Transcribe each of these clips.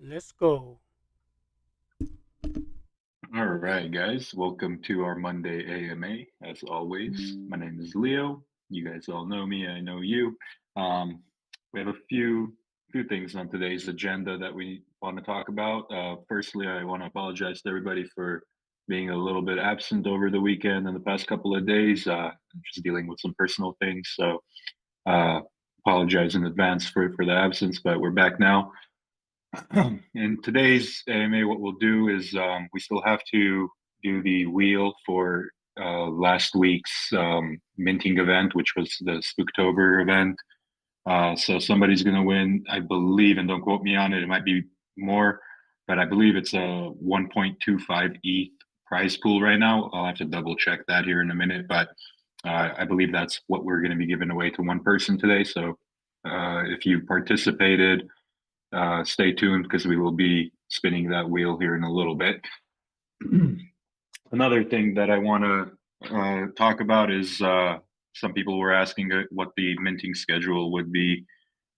Let's go. All right, guys, welcome to our Monday AMA. As always, my name is Leo. You guys all know me, I know you. Um, we have a few things on today's agenda that we want to talk about. Firstly, I want to apologize to everybody for being a little bit absent over the weekend and the past couple of days. I'm just dealing with some personal things, so uh, apologize in advance for the absence. But we're back now. In today's AMA, what we'll do is we still have to do the wheel for last week's minting event, which was the Spooktober event. So somebody's going to win, I believe, and don't quote me on it, it might be more, but I believe it's a 1.25 ETH prize pool right now. I'll have to double check that here in a minute, but I believe that's what we're going to be giving away to one person today. So if you participated, stay tuned because we will be spinning that wheel here in a little bit. Another thing that I want to talk about is some people were asking what the minting schedule would be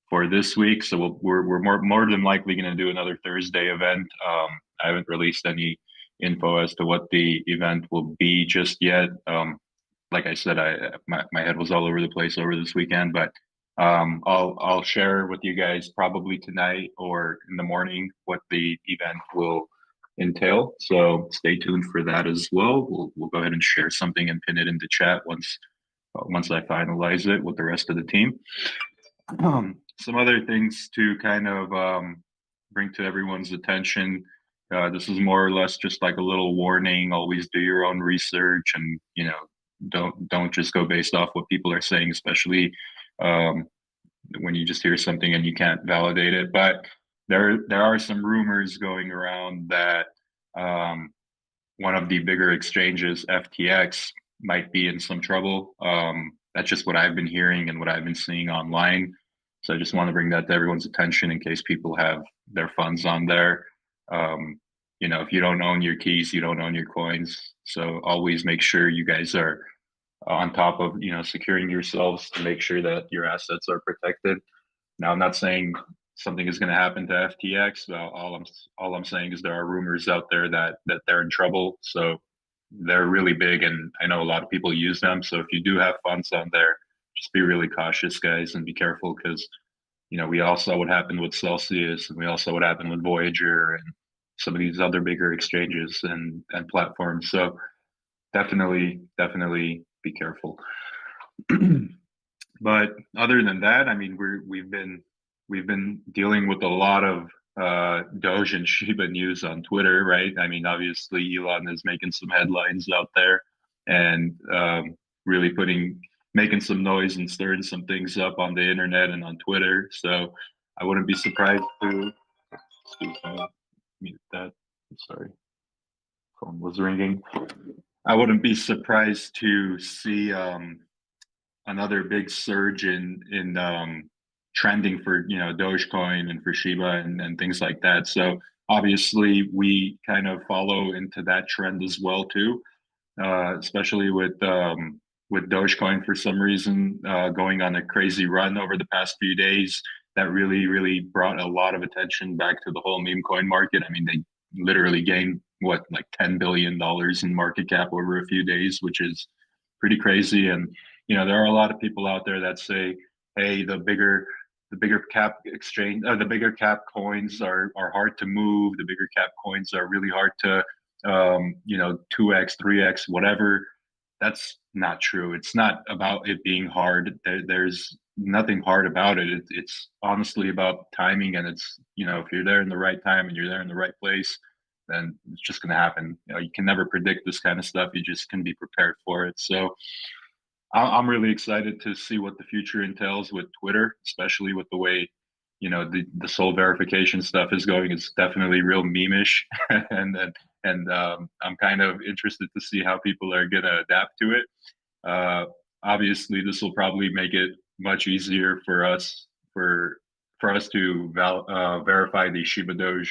for this week. So we're more than likely going to do another Thursday event. I haven't released any info as to what the event will be just yet. Like I said, my head was all over the place over this weekend, but I'll share with you guys probably tonight or in the morning what the event will entail. So stay tuned for that as well. We'll go ahead and share something and pin it into chat once I finalize it with the rest of the team. Some other things to kind of bring to everyone's attention. This is more or less just like a little warning. Always do your own research, and don't just go based off what people are saying, especially um, when you just hear something and you can't validate it. But there are some rumors going around that um, one of the bigger exchanges, FTX, might be in some trouble. That's just what I've been hearing and what I've been seeing online. So I just want to bring that to everyone's attention in case people have their funds on there. Um, if you don't own your keys, you don't own your coins. So always make sure you guys are on top of securing yourselves to make sure that your assets are protected. Now, I'm not saying something is going to happen to FTX. All I'm saying is there are rumors out there that they're in trouble. So they're really big, and I know a lot of people use them. So if you do have funds on there, just be really cautious, guys, and be careful because we all saw what happened with Celsius, and we all saw what happened with Voyager, and some of these other bigger exchanges and platforms. So definitely be careful. But other than that, I mean, we've been dealing with a lot of Doge and Shiba news on Twitter, right? I mean, obviously Elon is making some headlines out there and really making some noise and stirring some things up on the internet and on Twitter. So I wouldn't be surprised to excuse me, mute that. Sorry, phone was ringing. I wouldn't be surprised to see another big surge in trending for Dogecoin and for Shiba and things like that. So obviously we kind of follow into that trend as well too, especially with Dogecoin for some reason going on a crazy run over the past few days. That really brought a lot of attention back to the whole meme coin market. I mean, they literally gained what, like $10 billion in market cap over a few days, which is pretty crazy. And there are a lot of people out there that say, hey, the bigger cap exchange, the bigger cap coins are hard to move. The bigger cap coins are really hard to 2x, 3x, whatever. That's not true. It's not about it being hard. There's nothing hard about it. It's honestly about timing, and it's if you're there in the right time and you're there in the right place, then it's just going to happen. You can never predict this kind of stuff. You just can be prepared for it. So I'm really excited to see what the future entails with Twitter, especially with the way the sole verification stuff is going. It's definitely real memeish, and I'm kind of interested to see how people are gonna adapt to it. Uh, Obviously, this will probably make it much easier for us to verify the Shibadoge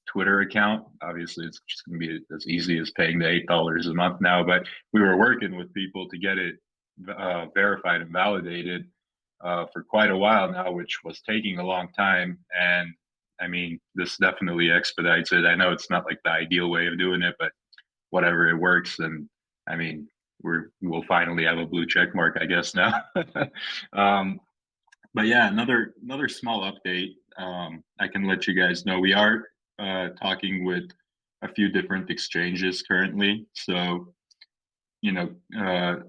Twitter account. Obviously, it's just going to be as easy as paying the $8 a month now. But we were working with people to get it verified and validated for quite a while now, which was taking a long time. And I mean, this definitely expedites it. I know it's not like the ideal way of doing it, but whatever, it works. And I mean, we'll finally have a blue check mark, I guess now. um, but yeah, another small update. I can let you guys know we are talking with a few different exchanges currently. So you know,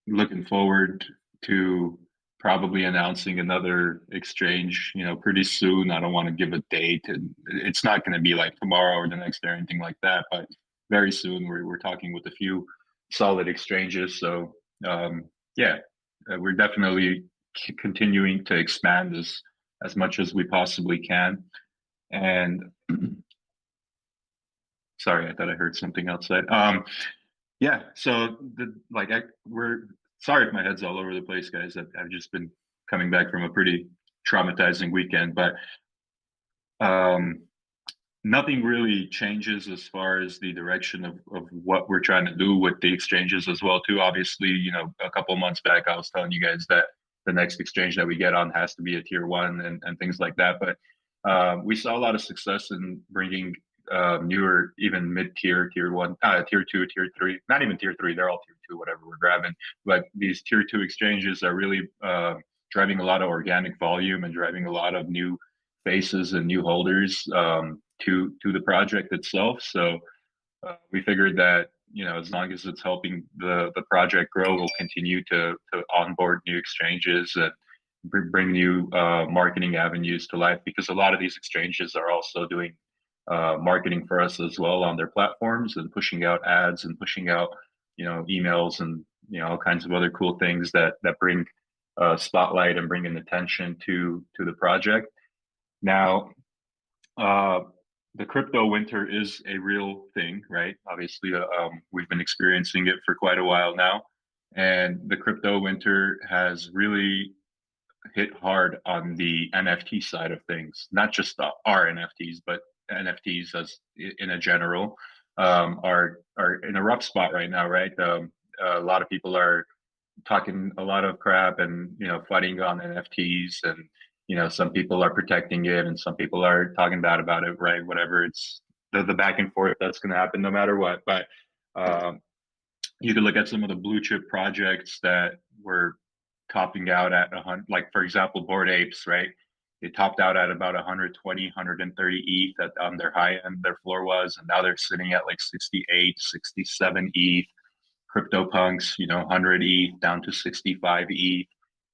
looking forward to probably announcing another exchange, pretty soon. I don't want to give a date, and it's not going to be like tomorrow or the next day or anything like that, but very soon we're talking with a few solid exchanges. So yeah, we're definitely continuing to expand as much as we possibly can. And sorry, I thought I heard something outside. Yeah, so we're sorry if my head's all over the place, guys. I've just been coming back from a pretty traumatizing weekend, but um, nothing really changes as far as the direction of what we're trying to do with the exchanges as well, too. Obviously, a couple months back, I was telling you guys that the next exchange that we get on has to be a tier one and things like that. But we saw a lot of success in bringing newer, even mid-tier, tier one, tier two, tier three, not even tier three, they're all tier two, whatever we're grabbing. But these tier two exchanges are really driving a lot of organic volume and driving a lot of new faces and new holders to the project itself. So we figured that as long as it's helping the project grow, we'll continue to onboard new exchanges and bring new marketing avenues to life, because a lot of these exchanges are also doing marketing for us as well on their platforms and pushing out ads and pushing out emails and all kinds of other cool things that bring spotlight and bring an attention to the project. Now, the crypto winter is a real thing, right? Obviously, we've been experiencing it for quite a while now, and the crypto winter has really hit hard on the NFT side of things, not just our NFTs, but NFTs as in a general are in a rough spot right now, right? A lot of people are talking a lot of crap and fighting on NFTs, and some people are protecting it and some people are talking bad about it, right? Whatever, it's the back and forth that's going to happen no matter what. But you could look at some of the blue chip projects that were topping out at 100, like for example, Bored Apes, right? They topped out at about 120, 130 ETH on their high end, their floor was, and now they're sitting at like 68, 67 ETH. CryptoPunks, 100 ETH down to 65 ETH.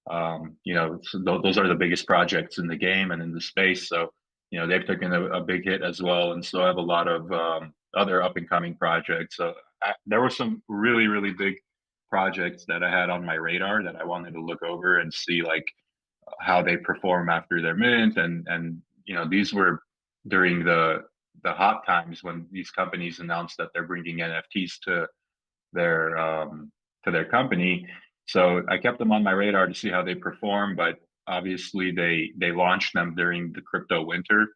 So those are the biggest projects in the game and in the space. So, they've taken a big hit as well. And so I have a lot of other up and coming projects. So there were some really, really big projects that I had on my radar that I wanted to look over and see like how they perform after their mint. And these were during the hot times when these companies announced that they're bringing NFTs their to their company. So I kept them on my radar to see how they perform, but obviously they launched them during the crypto winter,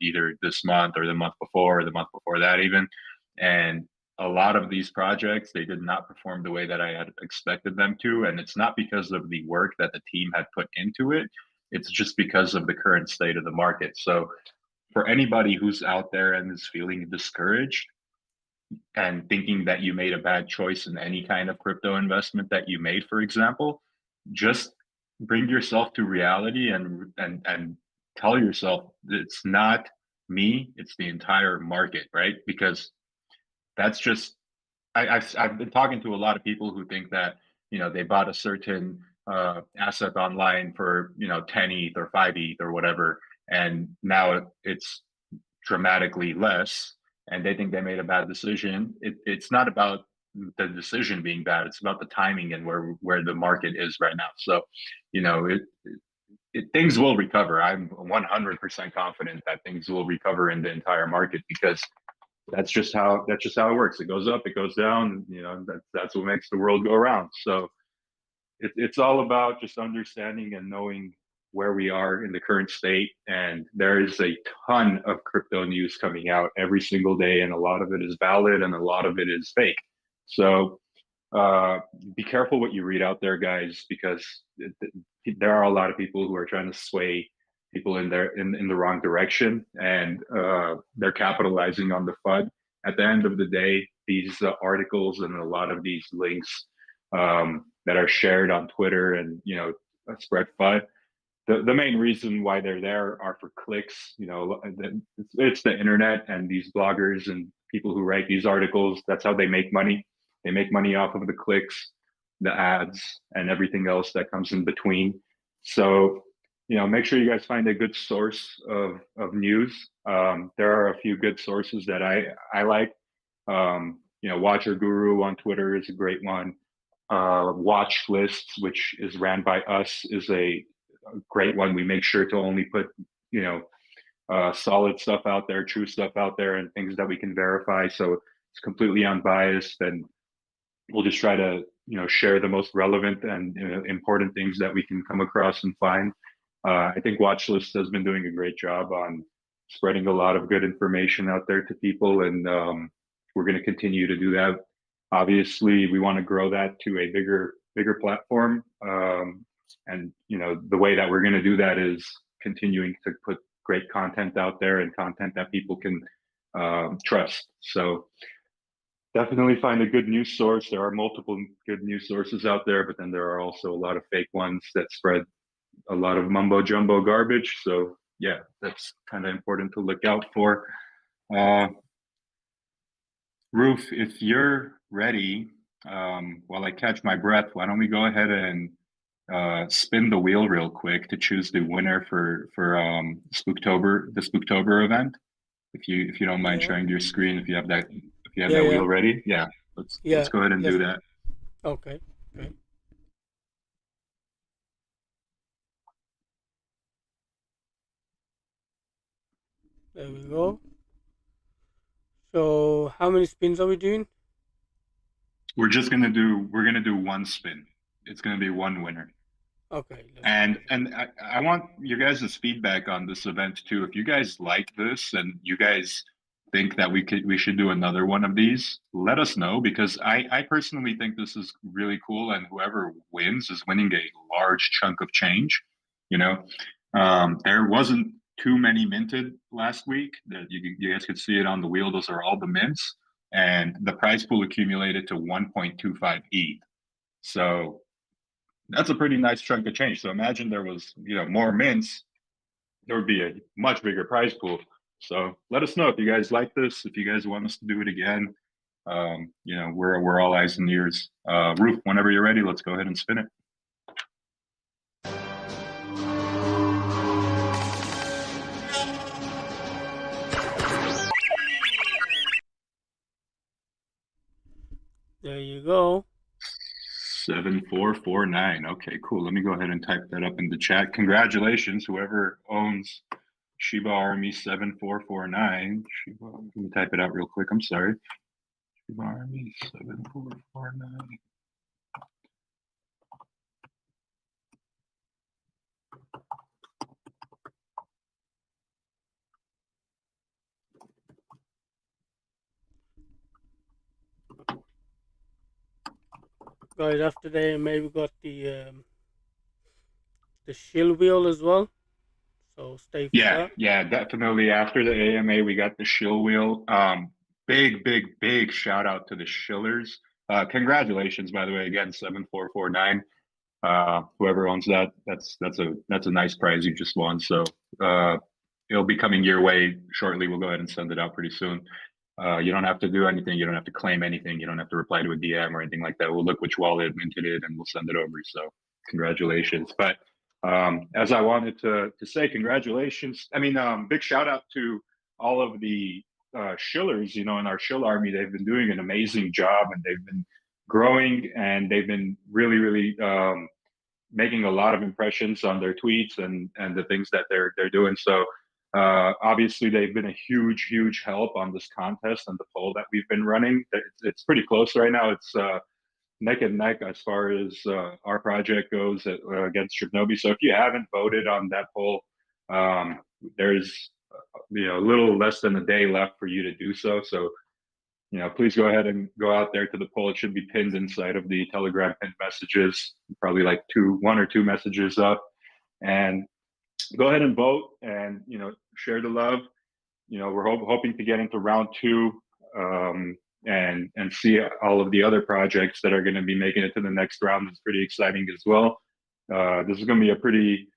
either this month or the month before or the month before that even. And a lot of these projects, they did not perform the way that I had expected them to. And it's not because of the work that the team had put into it. It's just because of the current state of the market. So for anybody who's out there and is feeling discouraged and thinking that you made a bad choice in any kind of crypto investment that you made, for example, just bring yourself to reality and tell yourself it's not me, it's the entire market, right? Because that's just I've been talking to a lot of people who think that they bought a certain asset online for 10 ETH or 5 ETH or whatever, and now it's dramatically less, and they think they made a bad decision. It's not about the decision being bad; it's about the timing and where the market is right now. So, things will recover. I'm 100% confident that things will recover in the entire market, because that's just how it works. It goes up, it goes down. That's what makes the world go around. So it's all about just understanding and knowing where we are in the current state. And there is a ton of crypto news coming out every single day, and a lot of it is valid and a lot of it is fake. So be careful what you read out there, guys, because there are a lot of people who are trying to sway people in the wrong direction, and they're capitalizing on the FUD. At the end of the day, these articles and a lot of these links that are shared on Twitter and spread FUD. The main reason why they're there are for clicks. It's the internet, and these bloggers and people who write these articles, that's how they make money. They make money off of the clicks, the ads, and everything else that comes in between. So, make sure you guys find a good source of news. There are a few good sources that I like. Watcher Guru on Twitter is a great one. Watch Lists, which is ran by us, is a great one. We make sure to only put solid stuff out there, true stuff out there, and things that we can verify. So it's completely unbiased, and we'll just try to share the most relevant and important things that we can come across and find. I think Watchlist has been doing a great job on spreading a lot of good information out there to people, and we're going to continue to do that. Obviously, we want to grow that to a bigger platform, and the way that we're going to do that is continuing to put great content out there and content that people can trust. So definitely find a good news source. There are multiple good news sources out there, but then there are also a lot of fake ones that spread a lot of mumbo jumbo garbage. So yeah, that's kind of important to look out for. Roof, if you're ready, while I catch my breath, why don't we go ahead and spin the wheel real quick to choose the winner for Spooktober, the Spooktober event. If you don't mind sharing your screen, if you have that wheel ready, let's go ahead and do that. Okay. There we go. So how many spins are we doing? We're gonna do one spin. It's gonna be one winner. Okay. And I want your guys' feedback on this event too. If you guys like this and you guys think that we should do another one of these, let us know, because I personally think this is really cool, and whoever wins is winning a large chunk of change. There wasn't too many minted last week. You guys could see it on the wheel. Those are all the mints, and the prize pool accumulated to 1.25 ETH. So that's a pretty nice chunk of change. So imagine there was more mints, there would be a much bigger prize pool. So let us know if you guys like this, if you guys want us to do it again. We're all eyes and ears. Roof, whenever you're ready, let's go ahead and spin it. There you go. 7449. Okay, cool. Let me go ahead and type that up in the chat. Congratulations, whoever owns Shiba Army 7449. Let me type it out real quick. I'm sorry. Shiba Army 7449. Guys, after the AMA we got the shill wheel as well. So stay for that. Yeah, definitely. After the AMA, we got the shill wheel. Big shout out to the shillers. Congratulations, by the way, again, 7449. Whoever owns that, that's a nice prize you just won. So it'll be coming your way shortly. We'll go ahead and send it out pretty soon. You don't have to do anything. You don't have to claim anything. You don't have to reply to a DM or anything like that. We'll look which wallet minted it and we'll send it over. So congratulations. But as I wanted to say, congratulations. I mean, big shout out to all of the shillers, in our shill army. They've been doing an amazing job, and they've been growing, and they've been really making a lot of impressions on their tweets and the things that they're doing. So obviously they've been a huge help on this contest and the poll that we've been running. It's pretty close right now. It's neck and neck as far as our project goes against Shibnobi. So if you haven't voted on that poll, there's a little less than a day left for you to do so. So please go ahead and go out there to the poll. It should be pinned inside of the Telegram pinned messages, probably like one or two messages up. And go ahead and vote and, share the love. We're hoping to get into round 2 and see all of the other projects that are going to be making it to the next round. It's pretty exciting as well. This is going to be a pretty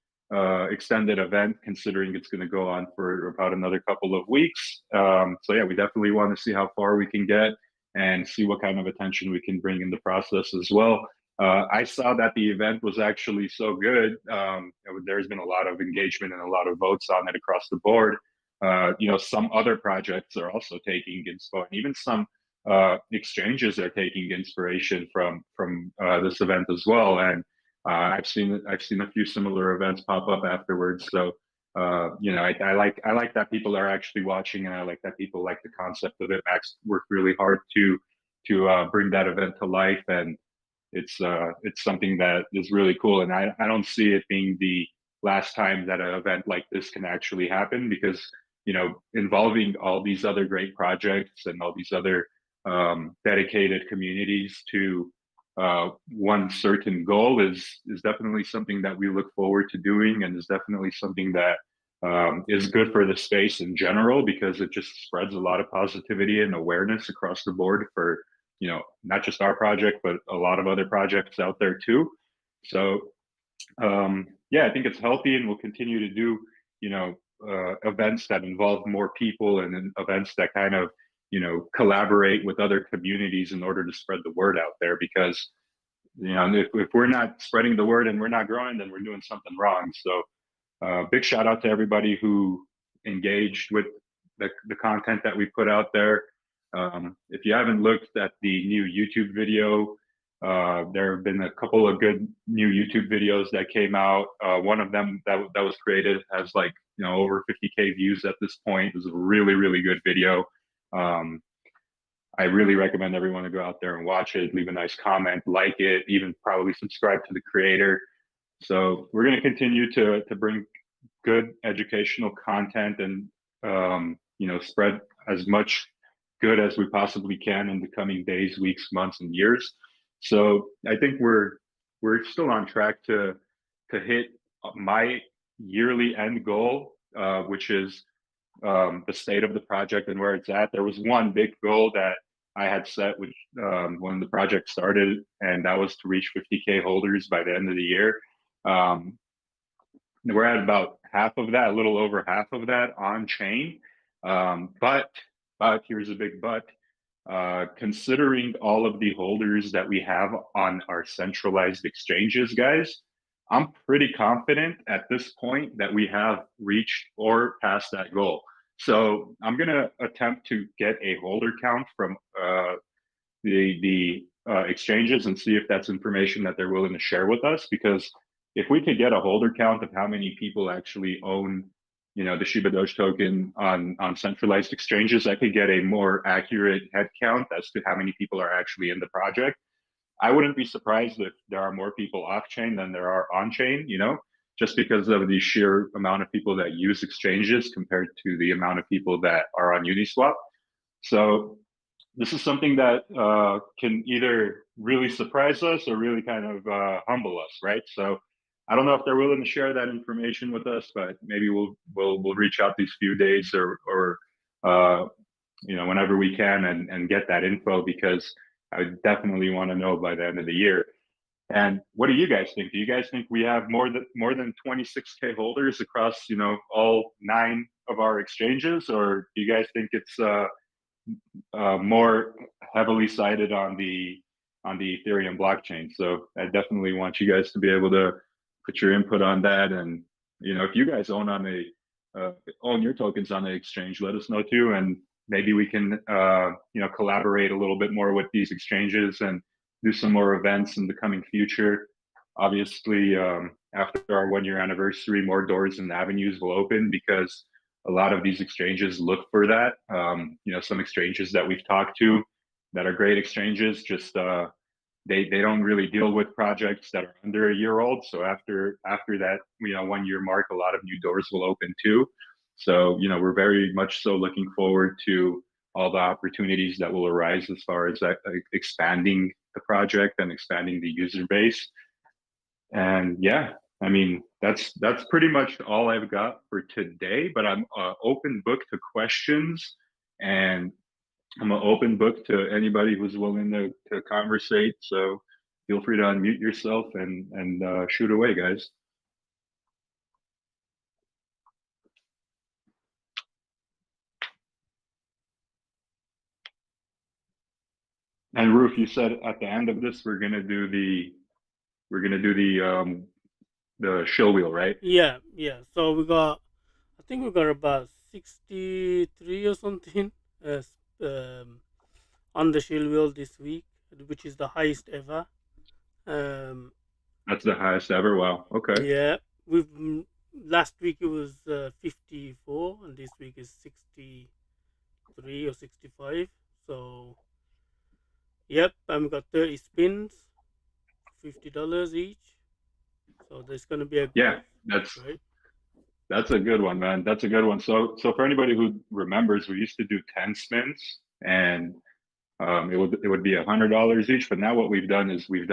extended event, considering it's going to go on for about another couple of weeks. So yeah, we definitely want to see how far we can get and see what kind of attention we can bring in the process as well. I saw that the event was actually so good. There's been a lot of engagement and a lot of votes on it across the board. Some other projects are also taking inspo, and even some exchanges are taking inspiration from this event as well. And I've seen a few similar events pop up afterwards. So I like that people are actually watching, and I like that people like the concept of it. Max worked really hard to bring that event to life, and it's something that is really cool. And I don't see it being the last time that an event like this can actually happen, because involving all these other great projects and all these other dedicated communities to one certain goal is definitely something that we look forward to doing, and is definitely something that is good for the space in general, because it just spreads a lot of positivity and awareness across the board for not just our project, but a lot of other projects out there too. So yeah, I think it's healthy, and we'll continue to do events that involve more people, and events that kind of collaborate with other communities in order to spread the word out there. Because if we're not spreading the word and we're not growing, then we're doing something wrong. So big shout out to everybody who engaged with the content that we put out there. If you haven't looked at the new YouTube video, there have been a couple of good new YouTube videos that came out. One of them that was created has over 50K views at this point. It was a really, really good video. I really recommend everyone to go out there and watch it, leave a nice comment, like it, even probably subscribe to the creator. So we're going to continue to bring good educational content, and spread as much good as we possibly can in the coming days, weeks, months, and years. So I think we're still on track to hit my yearly end goal, which is the state of the project and where it's at. There was one big goal that I had set when the project started, and that was to reach 50K holders by the end of the year. We're at about half of that, a little over half of that on chain. But here's a big but. Considering all of the holders that we have on our centralized exchanges, guys, I'm pretty confident at this point that we have reached or passed that goal. So I'm going to attempt to get a holder count from the exchanges and see if that's information that they're willing to share with us. Because if we could get a holder count of how many people actually own the Shibadoge token on centralized exchanges, I could get a more accurate head count as to how many people are actually in the project. I wouldn't be surprised if there are more people off-chain than there are on-chain, just because of the sheer amount of people that use exchanges compared to the amount of people that are on Uniswap. So this is something that can either really surprise us or really kind of humble us, right? So I don't know if they're willing to share that information with us, but maybe we'll reach out these few days or whenever we can and get that info, because I definitely want to know by the end of the year. And what do you guys think? Do you guys think we have more than 26K holders across all 9 of our exchanges, or do you guys think it's more heavily sided on the Ethereum blockchain? So I definitely want you guys to be able to put your input on that. And if you guys own your tokens on the exchange, let us know too, and maybe we can collaborate a little bit more with these exchanges and do some more events in the coming future. Obviously, after our 1-year anniversary, more doors and avenues will open, because a lot of these exchanges look for that. Some exchanges that we've talked to that are great exchanges, just they don't really deal with projects that are under a year old. So after that 1-year mark, a lot of new doors will open too. So we're very much so looking forward to all the opportunities that will arise as far as expanding the project and expanding the user base. And yeah, I mean, that's pretty much all I've got for today. But I'm open book to questions, and I'm an open book to anybody who's willing to conversate. So feel free to unmute yourself and shoot away, guys. And Roof, you said at the end of this we're gonna do the shill wheel, right? Yeah, yeah. So I think we got about 63 or something uh, on the shield wheel this week, which is the highest ever. Um, That's the highest ever. Wow. Okay. yeah, last week it was 54, and this week is 63 or 65. So, yep, and we got 30 spins, $50 each. So there's gonna be a Yeah, growth, that's right? that's a good one, man. That's a good one. So for anybody who remembers, we used to do 10 spins, and it would be $100 each. But now what we've done is we've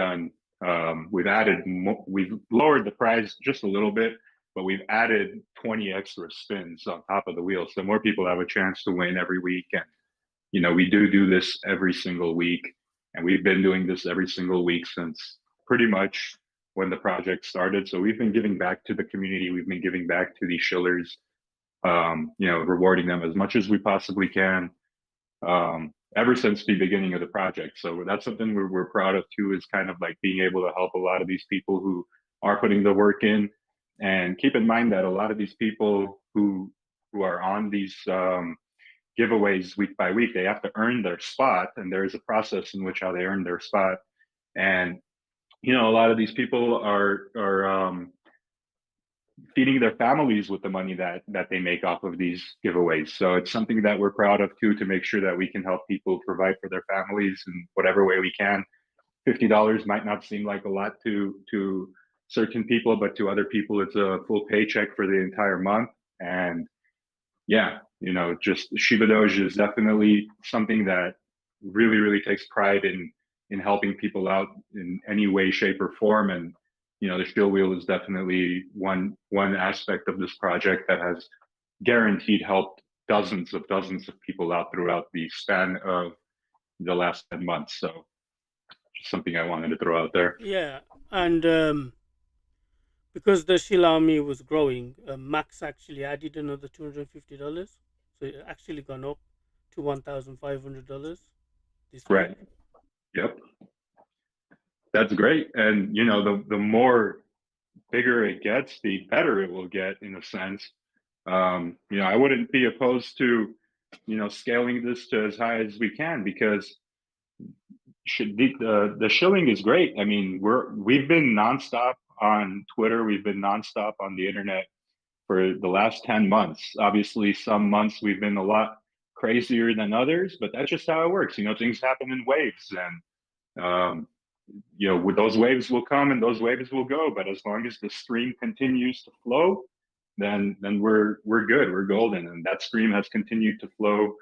lowered the price just a little bit, but we've added 20 extra spins on top of the wheel, so more people have a chance to win every week. And we do this every single week, and we've been doing this every single week since pretty much when the project started. So we've been giving back to the community. We've been giving back to these shillers, rewarding them as much as we possibly can, ever since the beginning of the project. So that's something we're proud of too, is kind of like being able to help a lot of these people who are putting the work in. And keep in mind that a lot of these people who are on these giveaways week by week, they have to earn their spot, and there is a process in which how they earn their spot. And a lot of these people are feeding their families with the money that they make off of these giveaways. So it's something that we're proud of too, to make sure that we can help people provide for their families in whatever way we can. $50 might not seem like a lot to certain people, but to other people, it's a full paycheck for the entire month. And yeah, just Shibadoge is definitely something that really, really takes pride in helping people out in any way, shape, or form. And the shill wheel is definitely one aspect of this project that has guaranteed helped dozens of people out throughout the span of the last 10 months. So just something I wanted to throw out there. Yeah, and because the shill army was growing, Max actually added another $250, so it actually gone up to $1,500 this week. Right. Yep. That's great. And the more bigger it gets, the better it will get, in a sense. I wouldn't be opposed to, scaling this to as high as we can, because the shilling is great. I mean, we've been nonstop on Twitter. We've been nonstop on the internet for the last 10 months. Obviously, some months we've been a lot crazier than others, but that's just how it works. Things happen in waves, and with those waves will come and those waves will go. But as long as the stream continues to flow, then we're good. We're golden, and that stream has continued to flow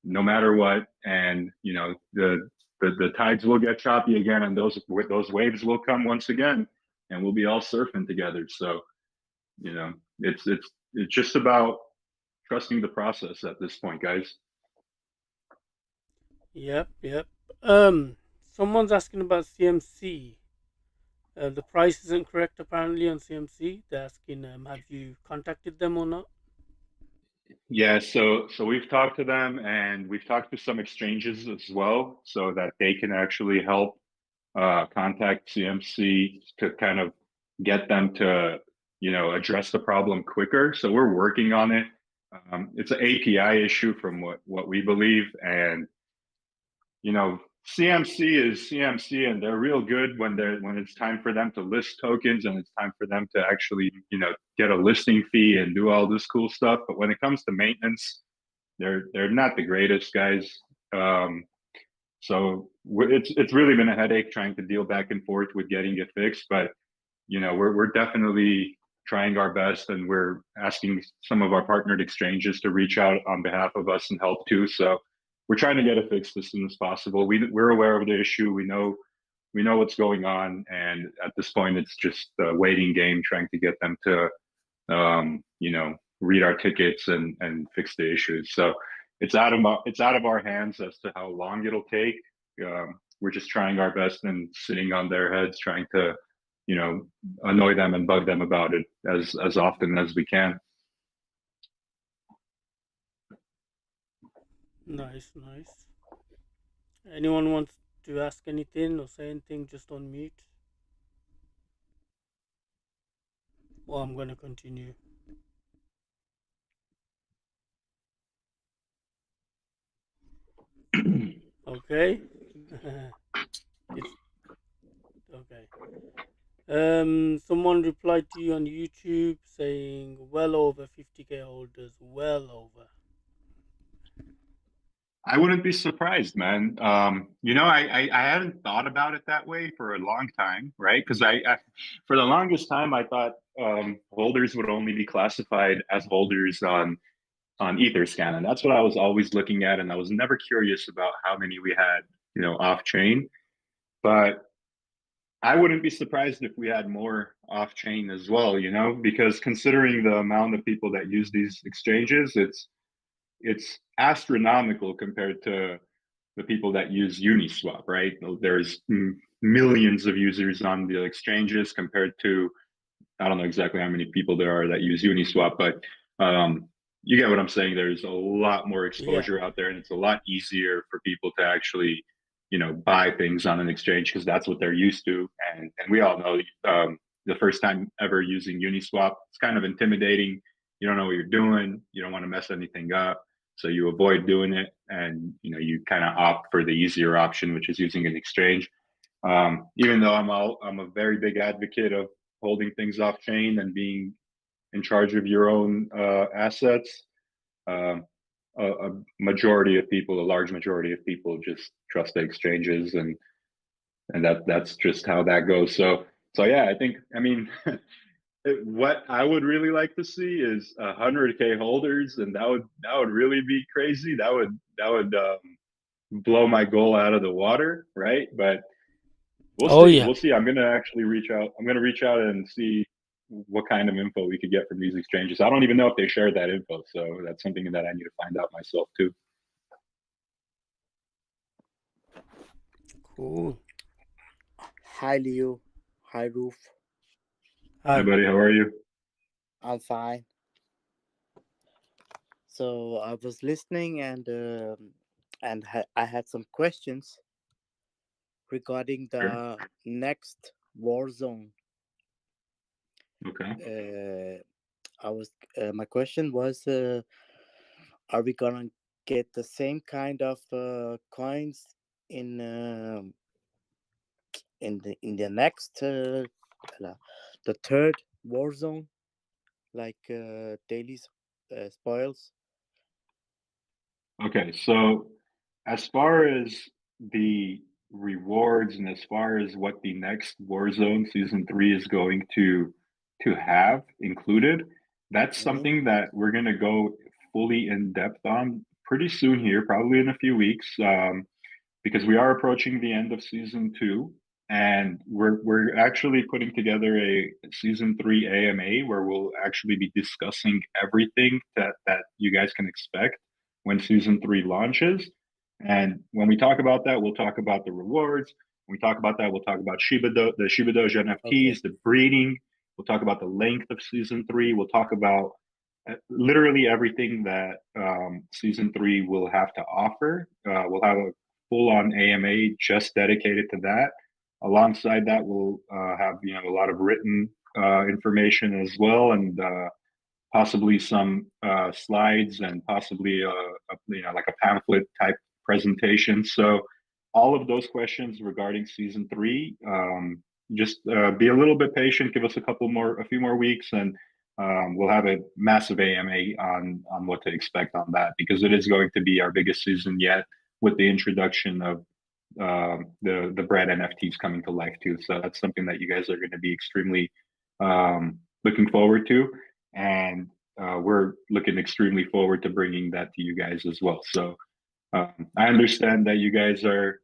no matter what. And the tides will get choppy again, and those waves will come once again, and we'll be all surfing together. So it's just about trusting the process at this point, guys. Yep, yep. Someone's asking about CMC. The price isn't correct apparently on CMC. They're asking, have you contacted them or not? Yeah, so we've talked to them, and we've talked to some exchanges as well, so that they can actually help contact CMC to kind of get them to address the problem quicker. So we're working on it. It's an API issue from what we believe, and CMC is CMC, and they're real good when it's time for them to list tokens, and it's time for them to actually get a listing fee and do all this cool stuff. But when it comes to maintenance, they're not the greatest guys. So it's really been a headache trying to deal back and forth with getting it fixed. But we're definitely trying our best, and we're asking some of our partnered exchanges to reach out on behalf of us and help too. So we're trying to get it fixed as soon as possible. We're aware of the issue. We know we know what's going on, and at this point, it's just a waiting game, trying to get them to read our tickets and fix the issues. So it's out of our hands as to how long it'll take. We're just trying our best and sitting on their heads, trying to annoy them and bug them about it as often as we can. Nice, nice. Anyone wants to ask anything or say anything? Just on mute. Or I'm gonna continue. Okay. It's okay. Someone replied to you on YouTube saying well over 50k holders, well over. I wouldn't be surprised, man. I hadn't thought about it that way for a long time, right? Because I for the longest time, I thought holders would only be classified as holders on Etherscan, and that's what I was always looking at, and I was never curious about how many we had, off chain. But I wouldn't be surprised if we had more off chain as well, because considering the amount of people that use these exchanges, it's astronomical compared to the people that use Uniswap, right? There's millions of users on the exchanges compared to, I don't know exactly how many people there are that use Uniswap, but you get what I'm saying. There's a lot more Yeah. exposure out there, and it's a lot easier for people to actually, buy things on an exchange because that's what they're used to. And we all know the first time ever using Uniswap, it's kind of intimidating. You don't know what you're doing. You don't want to mess anything up, so you avoid doing it, and you kind of opt for the easier option, which is using an exchange. Even though I'm a very big advocate of holding things off chain and being in charge of your own assets, a majority of people, a large majority of people, just trust the exchanges, and that's just how that goes. So yeah, I mean, what I would really like to see is 100K holders, and that would really be crazy. That would blow my goal out of the water, right? But we'll Oh see. yeah. We'll see. I'm gonna actually reach out. I'm gonna reach out and see what kind of info we could get from these exchanges. I don't even know if they shared that info, so that's something that I need to find out myself too. Cool. Hi Leo. Hi Roof. Hi, Hi. buddy. How are you? I'm fine. So I was listening and I had some questions regarding Sure. the next Warzone. Okay. My question was, are we gonna get the same kind of coins in in the next the third Warzone, like daily spoils? Okay. So, as far as the rewards and as far as what the next Warzone Season 3 is going to have included, that's Hmm. something that we're going to go fully in depth on pretty soon here, probably in a few weeks. Because we are approaching the end of season 2, and we're actually putting together a season 3 AMA where we'll actually be discussing everything that you guys can expect when season 3 launches. And when we talk about that, we'll talk about the rewards. When we talk about that, we'll talk about the Shibadoge Okay. NFTs, the breeding. We'll talk about the length of season 3. We'll talk about literally everything that season 3 will have to offer. We'll have a full on AMA just dedicated to that. Alongside that, we'll have a lot of written information as well, and possibly some slides, and possibly like a pamphlet type presentation. So all of those questions regarding season 3, just be a little bit patient. Give us a few more weeks, and we'll have a massive AMA on what to expect on that, because it is going to be our biggest season yet, with the introduction of the bread NFTs coming to life too. So that's something that you guys are going to be extremely looking forward to, and we're looking extremely forward to bringing that to you guys as well. So I understand that you guys are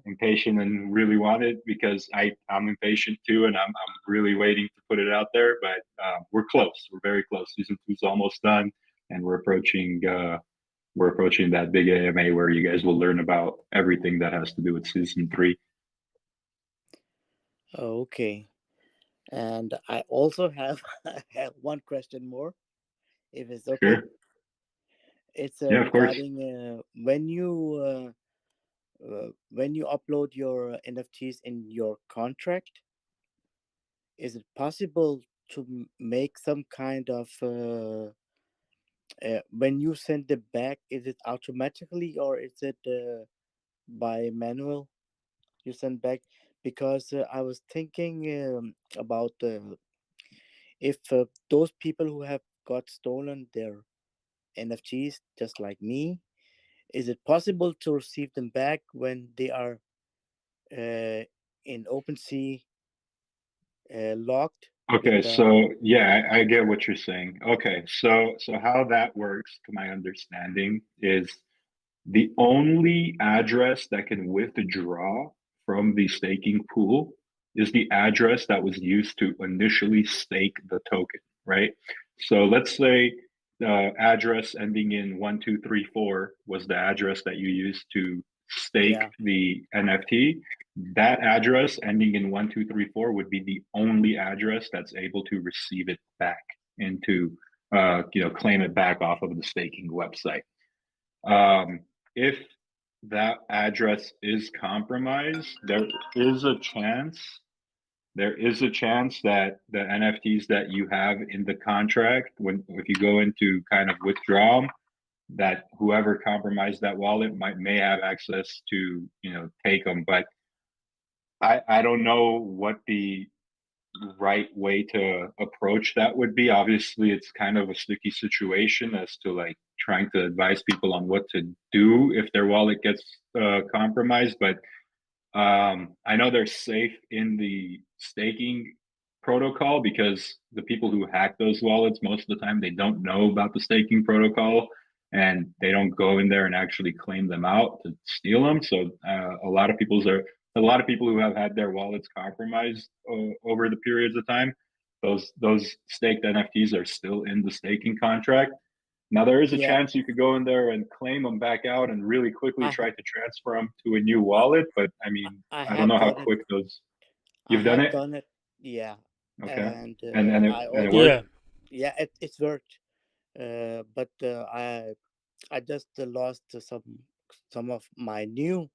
impatient and really want it, because I'm impatient too, and I'm really waiting to put it out there. But we're close. We're very close. Season 2 is almost done, and we're approaching that big AMA where you guys will learn about everything that has to do with season 3. Okay. And I also have, have one question more, if it's okay. Sure. It's Yeah, of course. regarding when you upload your NFTs in your contract. Is it possible to make some kind of when you send it back? Is it automatically or is it by manual? You send back, because I was thinking about if those people who have got stolen their NFTs, just like me, is it possible to receive them back when they are uh, in OpenSea locked in Okay, the? so yeah, I get what you're saying. Okay, so how that works, to my understanding, is the only address that can withdraw from the staking pool is the address that was used to initially stake the token, right? So let's say the address ending in 1234 was the address that you used to stake Yeah, the NFT. That address ending in 1234 would be the only address that's able to receive it back into, claim it back off of the staking website. If that address is compromised, is a chance there is a chance that the NFTs that you have in the contract, when if you go into kind of withdraw 'em, that whoever compromised that wallet may have access to, take them. But I don't know what the right way to approach that would be. Obviously, it's kind of a sticky situation as to like trying to advise people on what to do if their wallet gets compromised. But I know they're safe in the staking protocol, because the people who hack those wallets, most of the time, they don't know about the staking protocol, and they don't go in there and actually claim them out to steal them. So a lot of people who have had their wallets compromised over the periods of time. Those staked NFTs are still in the staking contract. Now there is a yeah. chance you could go in there and claim them back out and really quickly I try ha- to transfer them to a new I, wallet. But I mean, I I don't have know how done it. quick those. I You've done have it, done it. Yeah, okay, and and I it also, Yeah. worked. yeah, it's worked. But I just lost some of my new,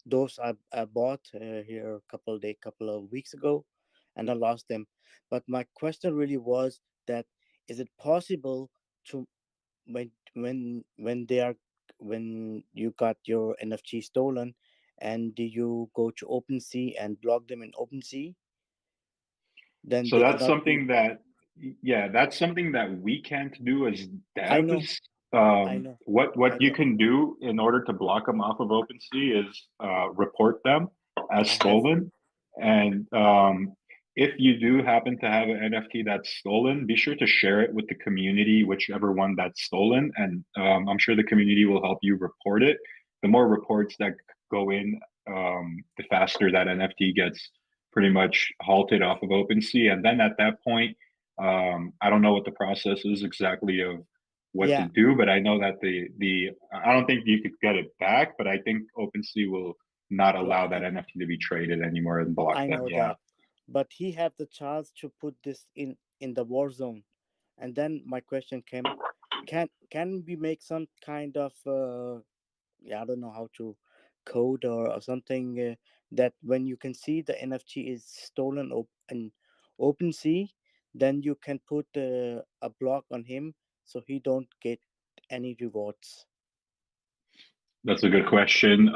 those I bought here couple of weeks ago, and I lost them. But my question really was that, is it possible to, when they are, when you got your NFT stolen, and you go to OpenSea and block them in OpenSea, then So they that's cannot be. something that, yeah, that's something that we can't do as I know, devs. I know, I What you know. can do in order to block them off of OpenSea is report them as I have. stolen. And if you do happen to have an NFT that's stolen, be sure to share it with the community, whichever one that's stolen. And I'm sure the community will help you report it. The more reports that go in, the faster that NFT gets pretty much halted off of OpenSea. And then at that point, I don't know what the process is exactly of what to Yeah, do, but I know that the I don't think you could get it back, but I think OpenSea will not allow block that them. NFT to be traded anymore and block I them. know Yeah. that, but he had the chance to put this in the Warzone, and then my question came: can we make some kind of yeah, I don't know how to code or something, that when you can see the NFT is stolen in OpenSea, then you can put a block on him so he don't get any rewards. That's a good question.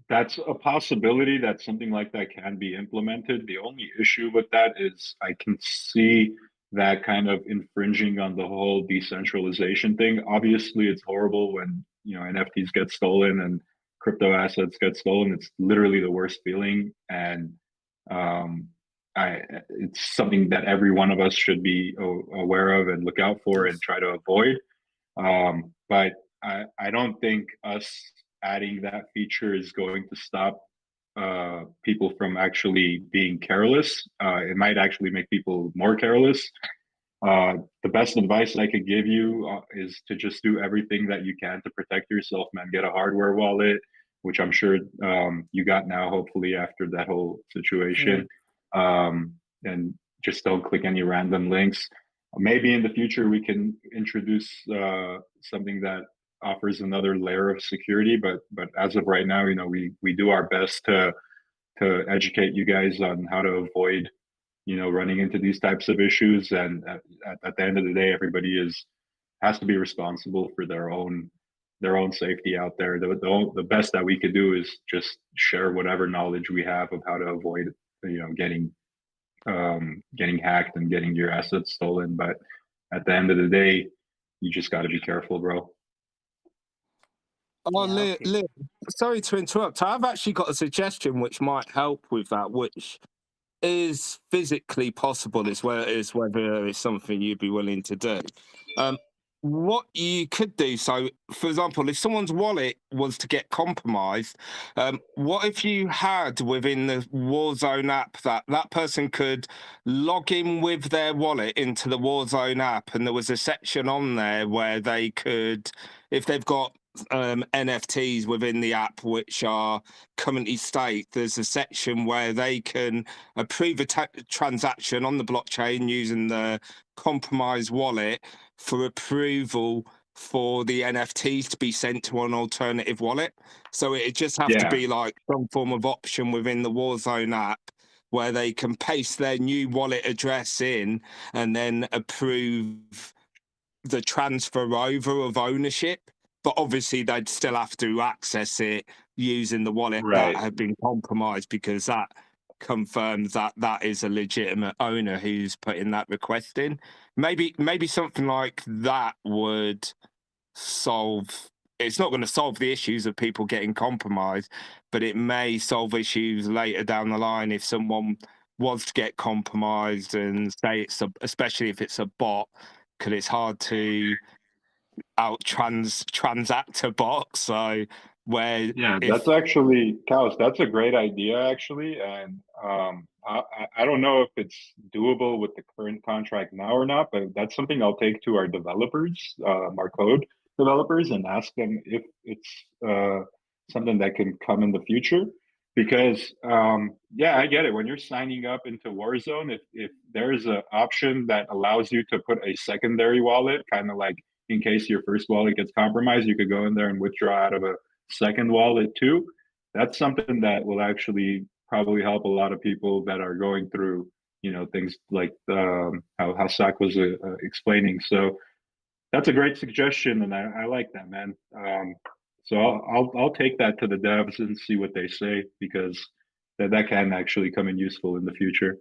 That's a possibility that something like that can be implemented. The only issue with that is I can see that kind of infringing on the whole decentralization thing. Obviously, it's horrible when, NFTs get stolen and crypto assets get stolen. It's literally the worst feeling, and um, it's something that every one of us should be aware of and look out for and Yes. try to avoid. But I don't think us adding that feature is going to stop people from actually being careless. It might actually make people more careless. The best advice I could give you is to just do everything that you can to protect yourself, man. Get a hardware wallet, which I'm sure you got now, hopefully, after that whole situation. And just don't click any random links. Maybe in the future we can introduce something that offers another layer of security, but as of right now, we do our best to educate you guys on how to avoid running into these types of issues. And at the end of the day, everybody has to be responsible for their own safety out there. The best that we could do is just share whatever knowledge we have of how to avoid getting hacked and getting your assets stolen. But at the end of the day, you just got to be careful, bro. Oh, Liam, sorry to interrupt. I've actually got a suggestion which might help with that, which is physically possible as well as whether it's something you'd be willing to do. What you could do, so for example, if someone's wallet was to get compromised, what if you had within the Warzone app that person could log in with their wallet into the Warzone app, and there was a section on there where they could, if they've got NFTs within the app which are currently staked, there's a section where they can approve a transaction on the blockchain using the compromised wallet for approval for the NFTs to be sent to an alternative wallet. So it just have to be like some form of option within the Warzone app where they can paste their new wallet address in and then approve the transfer over of ownership. But obviously they'd still have to access it using the wallet that had been compromised, because that confirms that that is a legitimate owner who's putting that request in. Maybe something like that would solve. It's not going to solve the issues of people getting compromised, but it may solve issues later down the line if someone was to get compromised, and say especially if it's a bot, because it's hard to transact a bot. So that's actually, Kaus, that's a great idea actually. And I don't know if it's doable with the current contract now or not, but that's something I'll take to our developers, our code developers, and ask them if it's something that can come in the future. Because I get it. When you're signing up into Warzone, if there's an option that allows you to put a secondary wallet, kind of like in case your first wallet gets compromised, you could go in there and withdraw out of a second wallet too. That's something that will actually probably help a lot of people that are going through, things like how Sak was explaining. So that's a great suggestion, and I like that, man. So I'll take that to the devs and see what they say, because that can actually come in useful in the future.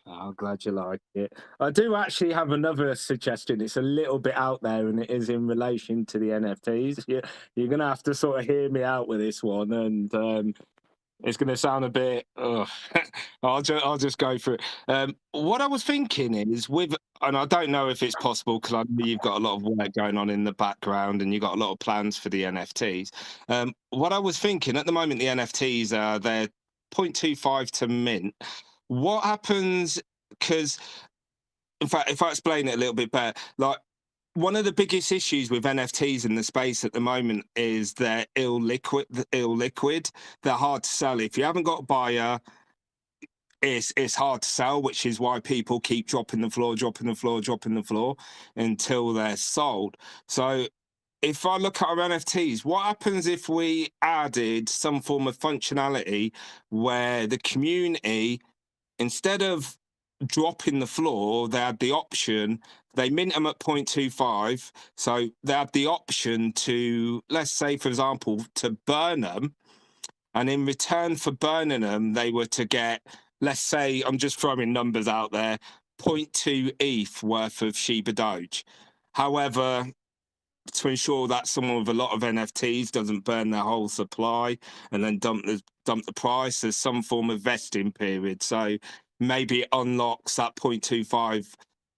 I'm glad you like it. I do actually have another suggestion. It's a little bit out there, and it is in relation to the NFTs. You're going to have to sort of hear me out with this one, and it's going to sound a bit. I'll just go through it. What I was thinking is and I don't know if it's possible because I know you've got a lot of work going on in the background and you've got a lot of plans for the NFTs. What I was thinking at the moment, the NFTs they're 0.25 to mint. What happens? Because in fact, if I explain it a little bit better, like, one of the biggest issues with NFTs in the space at the moment is they're illiquid. They're hard to sell. If you haven't got a buyer, it's hard to sell, which is why people keep dropping the floor until they're sold. So if I look at our NFTs, what happens if we added some form of functionality where the community, instead of dropping the floor, they had the option, they mint them at 0.25, so they had the option to, let's say, for example, to burn them, and in return for burning them, they were to get, let's say, I'm just throwing numbers out there, 0.2 ETH worth of Shibadoge. However, to ensure that someone with a lot of NFTs doesn't burn their whole supply and then dump the price, there's some form of vesting period. So maybe it unlocks, that 0.25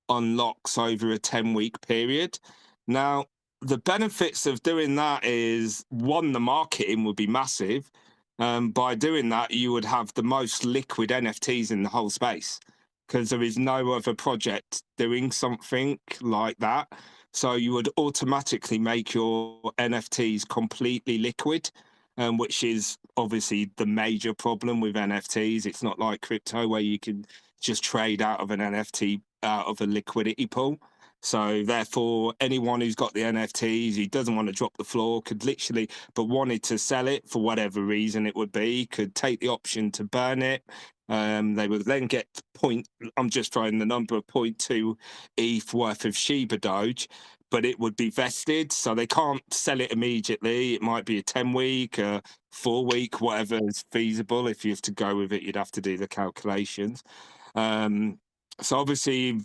unlocks over a 10-week period. Now, the benefits of doing that is, one, the marketing would be massive. By doing that, you would have the most liquid NFTs in the whole space, because there is no other project doing something like that. So you would automatically make your NFTs completely liquid, which is obviously the major problem with NFTs. It's not like crypto where you can just trade out of an NFT out of a liquidity pool. So therefore, anyone who's got the NFTs, who doesn't want to drop the floor, could literally, but wanted to sell it for whatever reason it would be, could take the option to burn it. They would then get I'm just throwing the number of 0.2 ETH worth of Shibadoge, but it would be vested, so they can't sell it immediately. It might be a 10-week, a 4-week, whatever is feasible. If you have to go with it, you'd have to do the calculations. So obviously,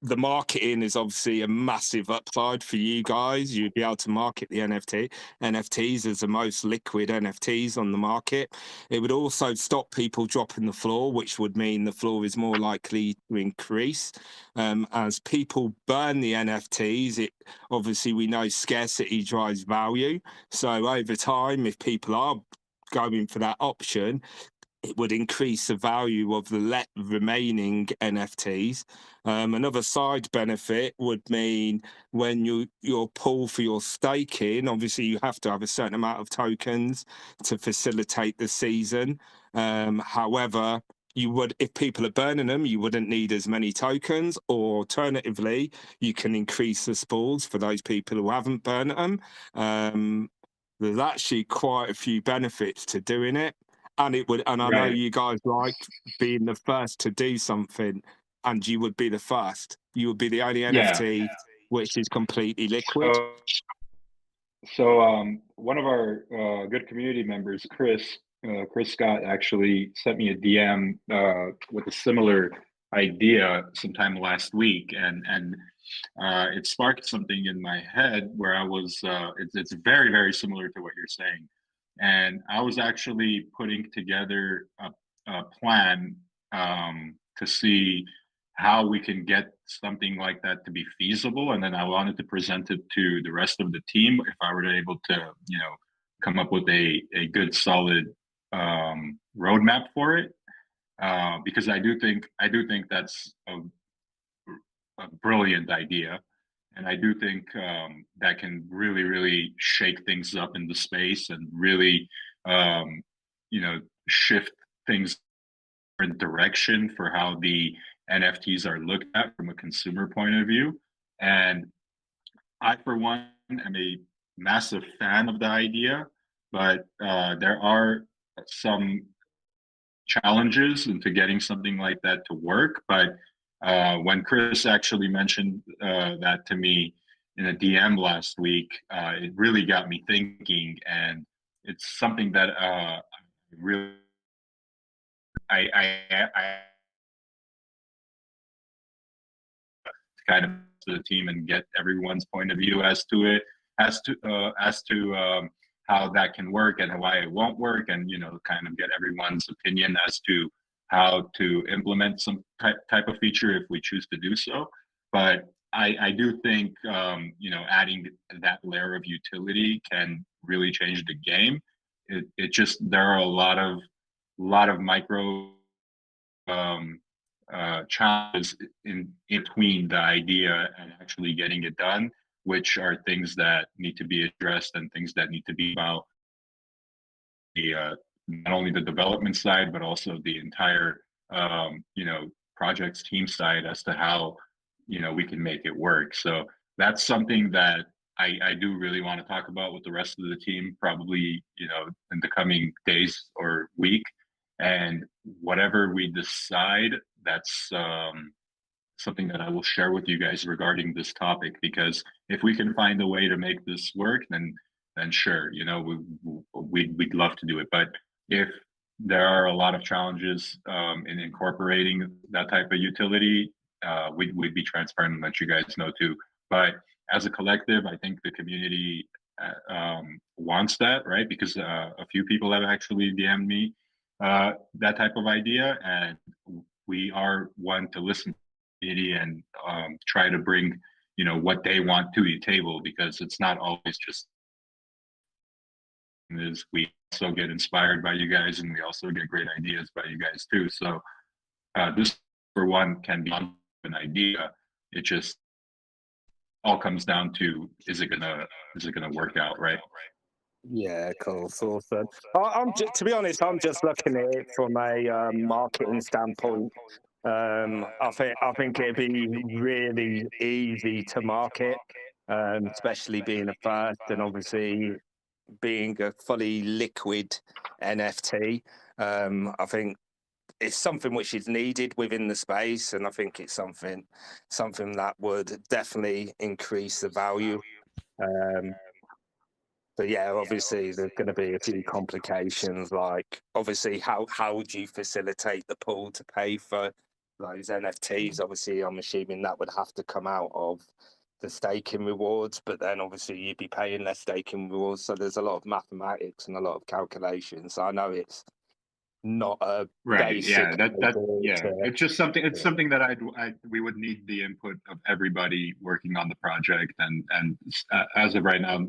the marketing is obviously a massive upside for you guys. You'd be able to market the NFTs as the most liquid NFTs on the market. It would also stop people dropping the floor, which would mean the floor is more likely to increase. As people burn the NFTs, obviously we know scarcity drives value. So over time, if people are going for that option, it would increase the value of the remaining NFTs. Another side benefit would mean when your pool for your staking, obviously you have to have a certain amount of tokens to facilitate the season. However, if people are burning them, you wouldn't need as many tokens, or alternatively, you can increase the spools for those people who haven't burned them. There's actually quite a few benefits to doing it. And I know you guys like being the first to do something, and you would be the first. You would be the only NFT which is completely liquid. So one of our good community members, Chris Scott, actually sent me a DM with a similar idea sometime last week, and it sparked something in my head where I was. It's very, very similar to what you're saying. And I was actually putting together a plan to see how we can get something like that to be feasible. And then I wanted to present it to the rest of the team if I were able to, come up with a good, solid roadmap for it. Because I do think that's a brilliant idea. And I do think that can really, really shake things up in the space and really, shift things in direction for how the NFTs are looked at from a consumer point of view. And I, for one, am a massive fan of the idea, but there are some challenges into getting something like that to work. But when Chris actually mentioned that to me in a DM last week, it really got me thinking, and it's something that really I kind of to the team and get everyone's point of view as to how that can work and why it won't work, and kind of get everyone's opinion as to how to implement some type of feature if we choose to do so. But I do think adding that layer of utility can really change the game. It just, there are a lot of micro challenges in between the idea and actually getting it done, which are things that need to be addressed and things that need to be about the not only the development side but also the entire project's team side as to how we can make it work. So that's something that I do really want to talk about with the rest of the team, probably in the coming days or week. And whatever we decide, that's something that I will share with you guys regarding this topic. Because if we can find a way to make this work, then sure, we'd love to do it. But if there are a lot of challenges in incorporating that type of utility, we'd be transparent and let you guys know too. But as a collective, I think the community wants that, right? Because a few people have actually DM'd me that type of idea, and we are one to listen to the community and try to bring you know, what they want to the table, because it's not always just is we also get inspired by you guys, and we also get great ideas by you guys too. So this for one can be an idea. It just all comes down to is it gonna work out, right? Yeah, cool. Awesome. To be honest, I'm just looking at it from a marketing standpoint. I think it'd be really easy to market, especially being a first, and obviously being a fully liquid NFT. I think it's something which is needed within the space, and I think it's something that would definitely increase the value. But yeah, obviously there's going to be a few complications, like obviously how would you facilitate the pool to pay for those NFTs? Obviously, I'm assuming that would have to come out of the staking rewards, but then obviously you'd be paying less staking rewards. So there's a lot of mathematics and a lot of calculations. So I know it's not a Right. basic Yeah. Yeah. idea It's just something. It's something that we would need the input of everybody working on the project, and as of right now,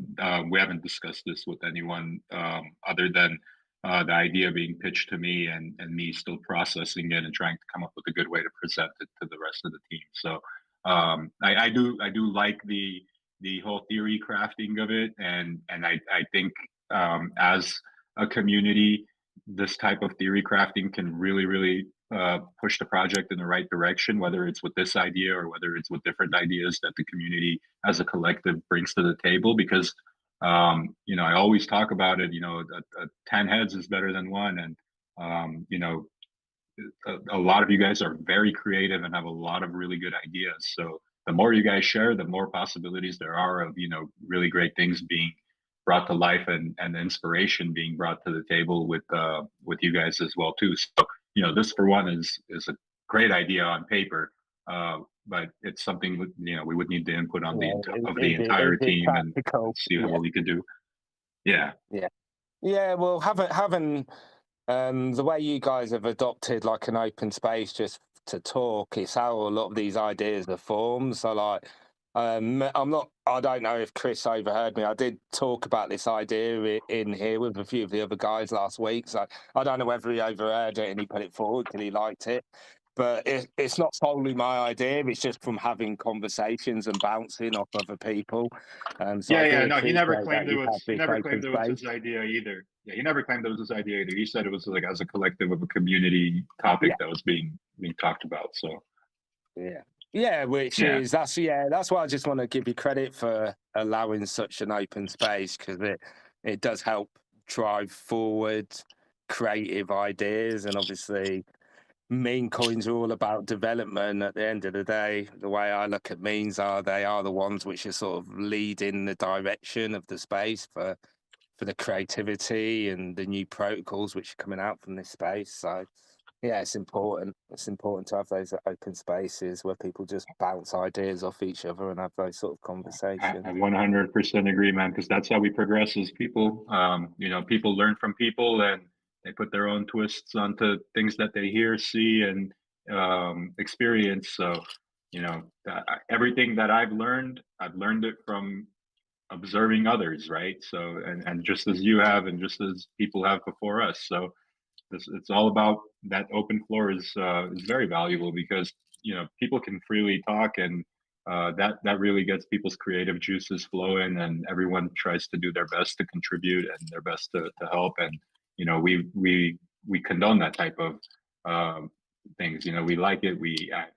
we haven't discussed this with anyone other than the idea being pitched to me, and me still processing it and trying to come up with a good way to present it to the rest of the team. So I do like the whole theory crafting of it, and I think as a community, this type of theory crafting can really push the project in the right direction, whether it's with this idea or whether it's with different ideas that the community as a collective brings to the table. Because you know, I always talk about it, you know, a 10 heads is better than one, and you know, a lot of you guys are very creative and have a lot of really good ideas. So the more you guys share, the more possibilities there are of, you know, really great things being brought to life, and inspiration being brought to the table with you guys as well too. So, you know, this for one is a great idea on paper, but it's something, you know, we would need the input on the entire team, and see what we could do. Yeah. Well, having the way you guys have adopted like an open space just to talk, it's how a lot of these ideas are formed. So like, I don't know if Chris overheard me. I did talk about this idea in here with a few of the other guys last week. So I don't know whether he overheard it and he put it forward because he liked it. But it's not solely my idea. It's just from having conversations and bouncing off other people. So No, he never claimed it was. He never open claimed it was space. his idea either. Yeah, he never claimed it was his idea either. He said it was like as a collective of a community topic that was being talked about. So which is that's why I just want to give you credit for allowing such an open space, because it does help drive forward creative ideas. And obviously meme coins are all about development. At the end of the day, the way I look at memes they are the ones which are sort of leading the direction of the space for the creativity and the new protocols which are coming out from this space. So yeah, it's important. It's important to have those open spaces where people just bounce ideas off each other and have those sort of conversations. I 100% agree, man, because that's how we progress as people. You know, people learn from people, and they put their own twists onto things that they hear, see, and experience. So, you know, everything that I've learned it from observing others, right? So, and just as you have, and just as people have before us. So, it's all about that open floor is very valuable, because, you know, people can freely talk, and that really gets people's creative juices flowing, and everyone tries to do their best to contribute and their best to help. And, you know, we condone that type of things. You know, we like it.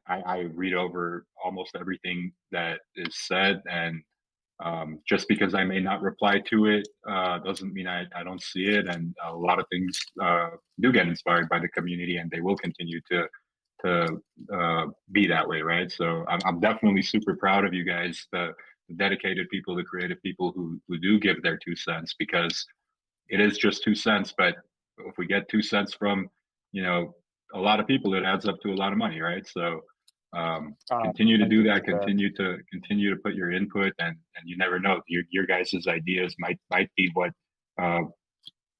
I read over almost everything that is said, and just because I may not reply to it doesn't mean I don't see it. And a lot of things do get inspired by the community, and they will continue to be that way, right? So I'm definitely super proud of you guys, the dedicated people, the creative people who do give their 2 cents, because it is just 2 cents. But if we get 2 cents from, you know, a lot of people, it adds up to a lot of money, right? So continue to do that, continue to put your input, and you never know, your guys' ideas might be what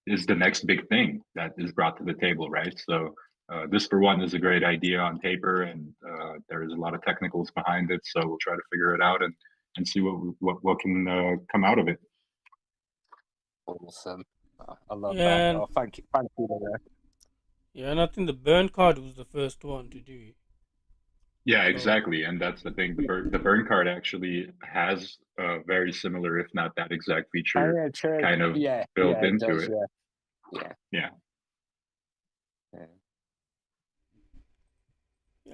is the next big thing that is brought to the table, right? So this for one is a great idea on paper, and there is a lot of technicals behind it. So we'll try to figure it out and see what can come out of it. Awesome. I love that. Yeah, Oh, thank you. There. yeah, and I think the burn card was the first one to do it. Yeah, So, exactly, and that's the thing. The burn card actually has a very similar, if not that exact feature, Oh, yeah, true. kind of built it into does, it. Yeah.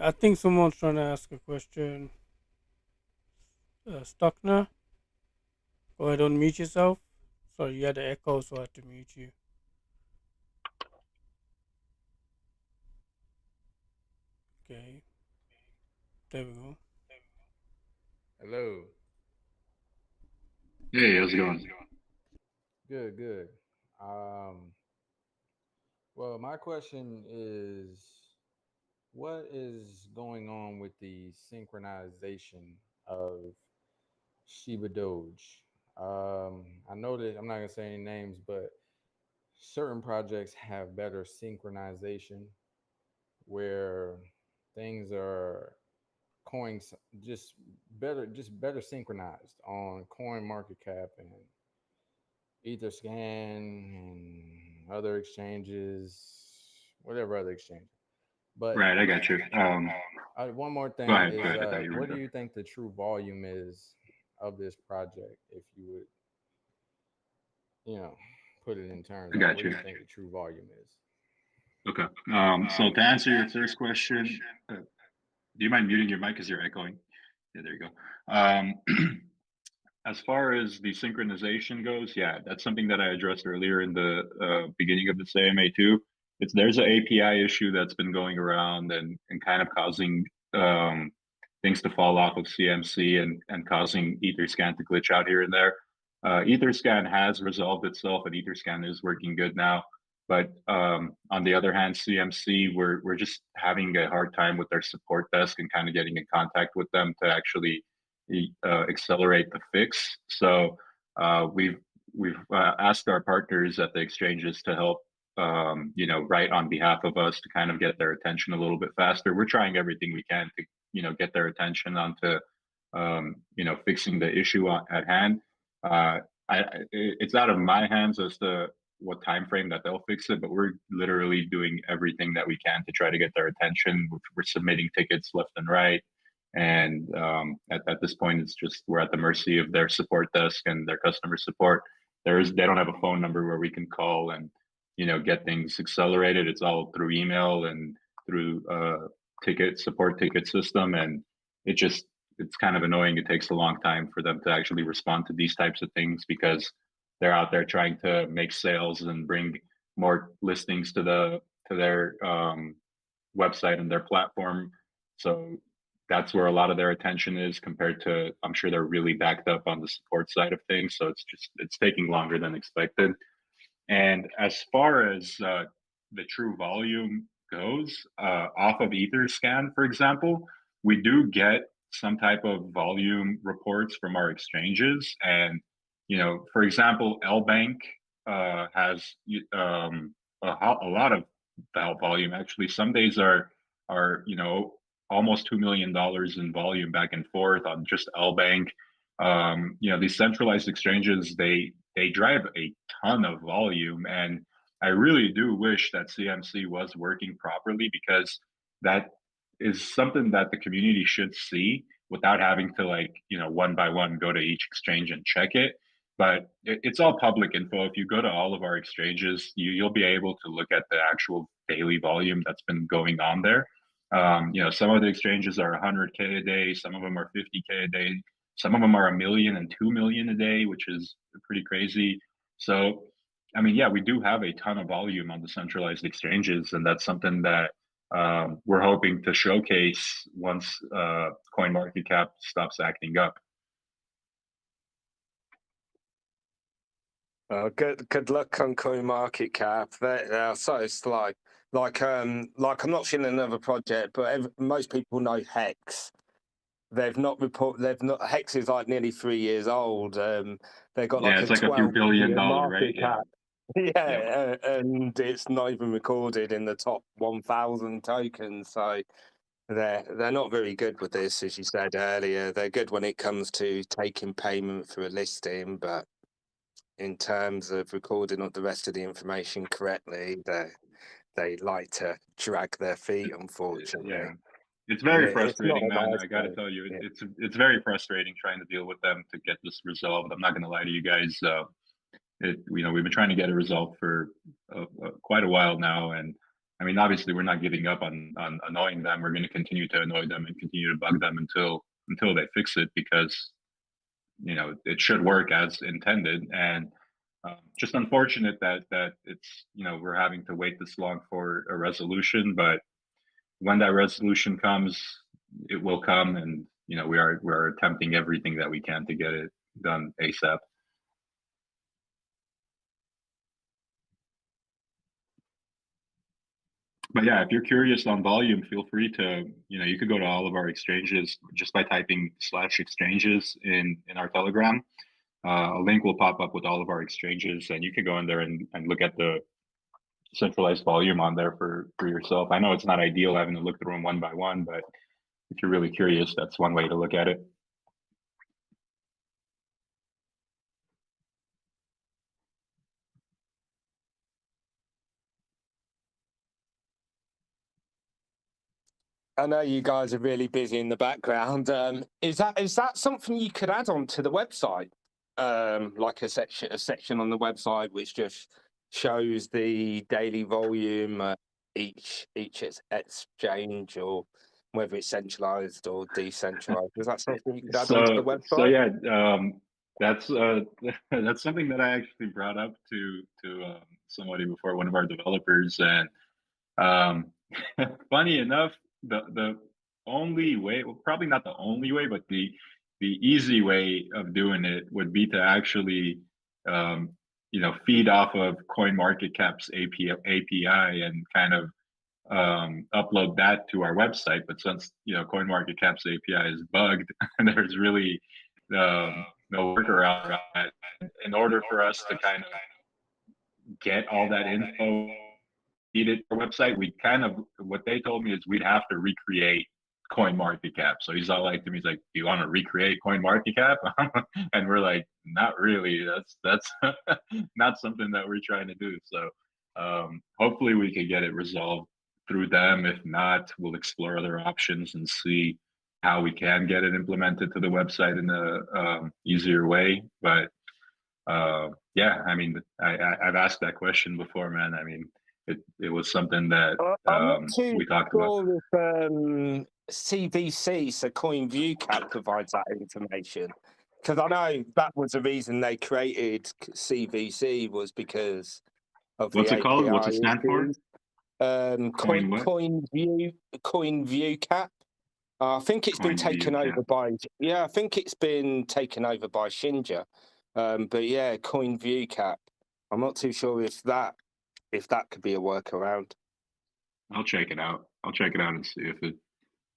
I think someone's trying to ask a question. Stockner, go ahead, unmute yourself. Sorry, you had an echo, so I had to mute you. Okay. There we go. Hello. Hey, how's it going? Good. Well, my question is, what is going on with the synchronization of Shibadoge? I know that I'm not gonna say any names, but certain projects have better synchronization where things are coins just better synchronized on CoinMarketCap and Etherscan and other exchanges, whatever other exchange. But Right, I got you. one more Go thing ahead. is, Go ahead. I thought you were what do done. you think the true volume is of this project? If you would, put it in terms, I like got what you. do you think the true volume is? Okay. So to answer your first question, do you mind muting your mic because you're echoing? Yeah, there you go. As far as the synchronization goes, yeah, that's something that I addressed earlier in the beginning of this AMA too. There's an API issue that's been going around and kind of causing things to fall off of CMC and causing Etherscan to glitch out here and there. Etherscan has resolved itself, and Etherscan is working good now. But on the other hand, CMC, we're just having a hard time with their support desk and kind of getting in contact with them to actually accelerate the fix. So we've asked our partners at the exchanges to help, write on behalf of us to kind of get their attention a little bit faster. We're trying everything we can to get their attention onto fixing the issue at hand. It's out of my hands as to what time frame that they'll fix it, but we're literally doing everything that we can to try to get their attention. We're submitting tickets left and right. And at this point, it's just we're at the mercy of their support desk and their customer support. They don't have a phone number where we can call and get things accelerated. It's all through email and through support ticket system, and it's kind of annoying. It takes a long time for them to actually respond to these types of things because they're out there trying to make sales and bring more listings to their website and their platform. So that's where a lot of their attention is compared to, I'm sure they're really backed up on the support side of things. So it's taking longer than expected. And as far as the true volume goes, off of Etherscan, for example, we do get some type of volume reports from our exchanges. And, for example, LBank has a lot of volume. Actually, some days are almost $2 million in volume back and forth on just LBank. These centralized exchanges, they drive a ton of volume, and I really do wish that CMC was working properly, because that is something that the community should see without having to one by one go to each exchange and check it. But it's all public info. If you go to all of our exchanges, you'll be able to look at the actual daily volume that's been going on there. Some of the exchanges are 100K a day, some of them are 50K a day, some of them are 1 million and 2 million a day, which is pretty crazy. So, yeah, we do have a ton of volume on the centralized exchanges, and that's something that we're hoping to showcase once CoinMarketCap stops acting up. Good luck on CoinMarketCap. So it's like I'm not seeing another project, but most people know Hex. Hex is like nearly 3 years old. They've got it's like a few $1 billion, market right? cap. Yeah, and it's not even recorded in the top 1,000 tokens. So they're not very good with this, as you said earlier. They're good when it comes to taking payment for a listing, but in terms of recording up the rest of the information correctly, they like to drag their feet, unfortunately. Yeah. It's very It's not frustrating, a man. nice I got to thing. tell you, Yeah. it's very frustrating trying to deal with them to get this resolved. I'm not going to lie to you guys. We've been trying to get it resolved for quite a while now, and I mean, obviously, we're not giving up on annoying them. We're going to continue to annoy them and continue to bug them until they fix it, because it should work as intended. And just unfortunate that it's we're having to wait this long for a resolution, but when that resolution comes, it will come, and we're attempting everything that we can to get it done ASAP. But yeah, if you're curious on volume, feel free to, you could go to all of our exchanges just by typing /exchanges in our Telegram. A link will pop up with all of our exchanges, and you can go in there and look at the centralized volume on there for yourself. I know it's not ideal having to look through them one by one, but if you're really curious, that's one way to look at it. I know you guys are really busy in the background. Is that something you could add on to the website? Like a section on the website which just shows the daily volume each exchange, or whether it's centralized or decentralized. Is that something you could add onto the website? So yeah, that's that's something that I actually brought up to somebody before, one of our developers, and funny enough, the only way, well, probably not the only way, but the easy way of doing it would be to actually feed off of CoinMarketCap's API and kind of upload that to our website. But since CoinMarketCap's API is bugged, there's really no workaround that. In order for us to kind of get all that info needed for website, we kind of, what they told me is we'd have to recreate CoinMarketCap. So he's all like to me, he's like, "Do you want to recreate CoinMarketCap?" And we're like, "Not really. That's not something that we're trying to do." So hopefully we can get it resolved through them. If not, we'll explore other options and see how we can get it implemented to the website in a easier way. But yeah, I mean, I've asked that question before, man. I mean, it was something that I'm not too we talked about. sure if CVC, so CoinViewCap, provides that information, because I know that was the reason they created CVC, was because of What's the it called? What's it API stand for? issues. Coin what? CoinViewCap. I think it's been taken CoinViewCap. over by I think it's been taken over by Shinja. But yeah, CoinViewCap. I'm not too sure if that could be a workaround. I'll check it out. I'll check it out and see if it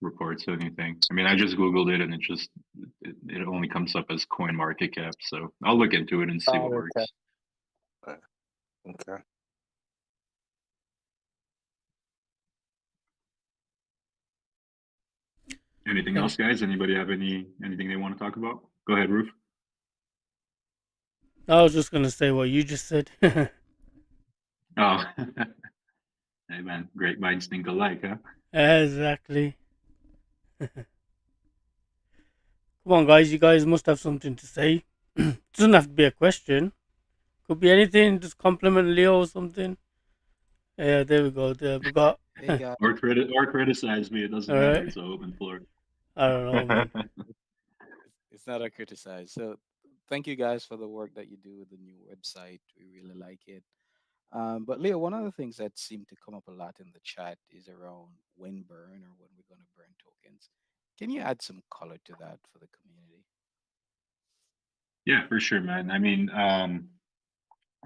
reports anything. I mean, I just Googled it and it only comes up as CoinMarketCap. So I'll look into it and see what works. Okay. Anything else, guys? Anybody have anything they want to talk about? Go ahead, Roof. I was just gonna say what you just said. Oh, hey man, great minds think alike, huh? Exactly. Come on, guys. You guys must have something to say. Doesn't have to be a question. Could be anything. Just compliment Leo or something. Yeah, there we go. There we got. Hey guys, or criticize me. It doesn't All matter. right. It's an open floor. I don't know, man. it's not a criticize. So thank you guys for the work that you do with the new website. We really like it. But Leo, one of the things that seemed to come up a lot in the chat is around when burn, or when we're going to burn tokens. Can you add some color to that for the community? Yeah, for sure, man. I mean, are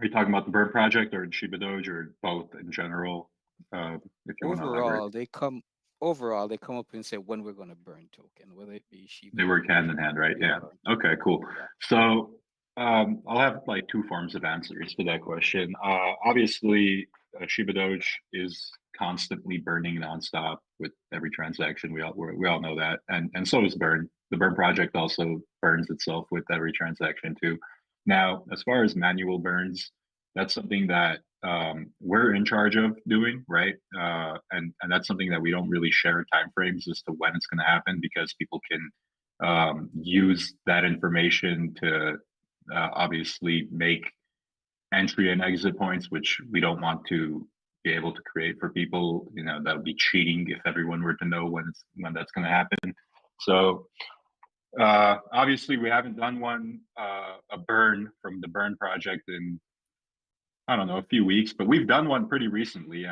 you talking about the burn project or Shibadoge, or both in general? If you want to elaborate. Overall, they come up and say when we're going to burn token, whether it be Shiba. They work hand in hand, right? Yeah. Burn. Okay, cool. Yeah. So I'll have like two forms of answers to that question. Obviously, Shibadoge is constantly burning nonstop with every transaction. We all know that, and so is Burn. The Burn project also burns itself with every transaction too. Now, as far as manual burns, that's something that we're in charge of doing, right? And that's something that we don't really share timeframes as to when it's going to happen because people can use that information to obviously make entry and exit points, which we don't want to be able to create for people. You know, that would be cheating if everyone were to know when that's going to happen. So obviously, we haven't done a burn from the Burn project in, I don't know, a few weeks, but we've done one pretty recently.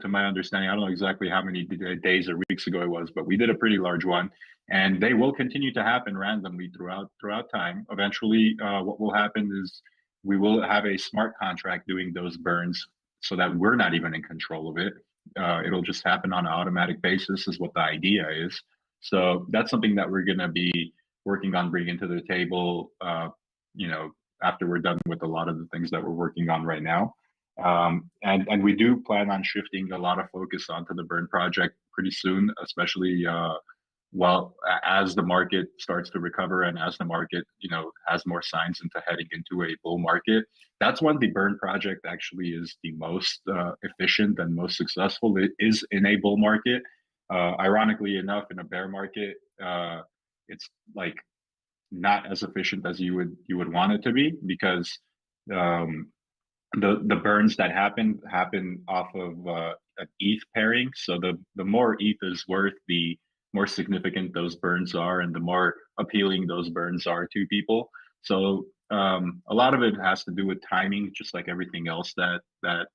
To my understanding, I don't know exactly how many days or weeks ago it was, but we did a pretty large one, and they will continue to happen randomly throughout time. Eventually, what will happen is we will have a smart contract doing those burns, so that we're not even in control of it. It'll just happen on an automatic basis, is what the idea is. So that's something that we're going to be working on bringing to the table. You know, after we're done with a lot of the things that we're working on right now. And we do plan on shifting a lot of focus onto the Burn project pretty soon, especially well, as the market starts to recover and as the market, you know, has more signs into heading into a bull market. That's when the Burn project actually is the most efficient and most successful. It is in a bull market. Ironically enough, in a bear market, it's like not as efficient as you would want it to be, because the burns that happen off of an ETH pairing. So the more ETH is worth, the more significant those burns are, and the more appealing those burns are to people. So a lot of it has to do with timing, just like everything else that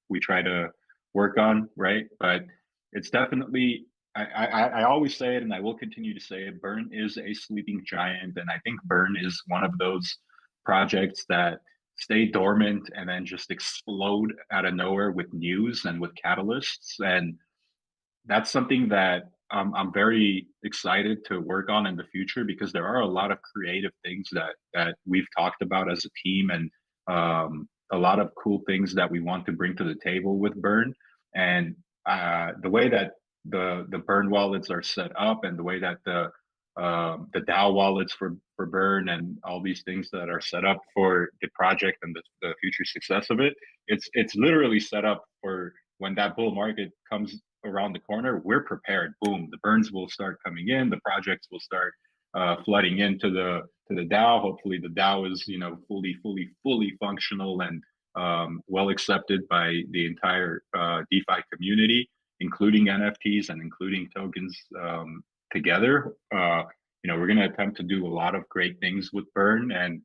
we try to work on, right? But it's definitely, I always say it, and I will continue to say it. Burn is a sleeping giant, and I think Burn is one of those projects that stay dormant and then just explode out of nowhere with news and with catalysts. And that's something that I'm very excited to work on in the future, because there are a lot of creative things that we've talked about as a team, and a lot of cool things that we want to bring to the table with Burn. And the way that the Burn wallets are set up, and the way that the DAO wallets for Burn, and all these things that are set up for the project and the future success of it, it's literally set up for when that bull market comes around the corner. We're prepared. Boom, the burns will start coming in, the projects will start flooding into the DAO. Hopefully the DAO is, you know, fully functional and well accepted by the entire DeFi community, including NFTs and including tokens together. You know, we're going to attempt to do a lot of great things with Burn. And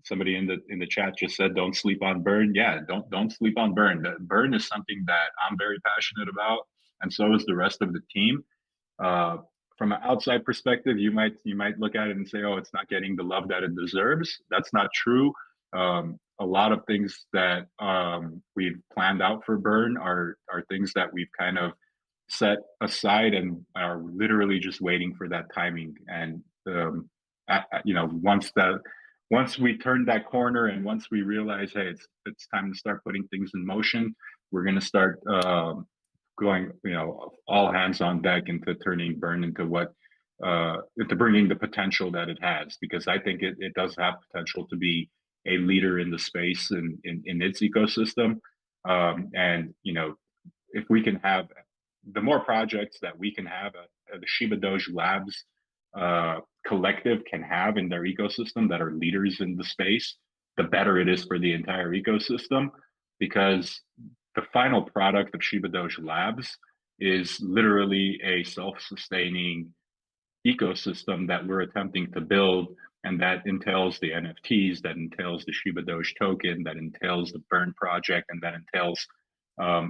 somebody in the chat just said, "Don't sleep on Burn." Yeah, don't sleep on Burn. Burn is something that I'm very passionate about, and so is the rest of the team. From an outside perspective, you might look at it and say, "Oh, it's not getting the love that it deserves." That's not true. A lot of things that we've planned out for Burn are things that we've kind of set aside and are literally just waiting for that timing. And you know, once we turn that corner, and once we realize, hey, it's time to start putting things in motion, we're going to start going, you know, all hands on deck into turning Burn into into bringing the potential that it has, because I think it does have potential to be a leader in the space in its ecosystem. And you know, if we can have the more projects that we can have, the Shibadoge Labs collective can have in their ecosystem that are leaders in the space, the better it is for the entire ecosystem, because the final product of Shibadoge Labs is literally a self-sustaining ecosystem that we're attempting to build, and that entails the NFTs, that entails the Shibadoge token, that entails the Burn project, and that entails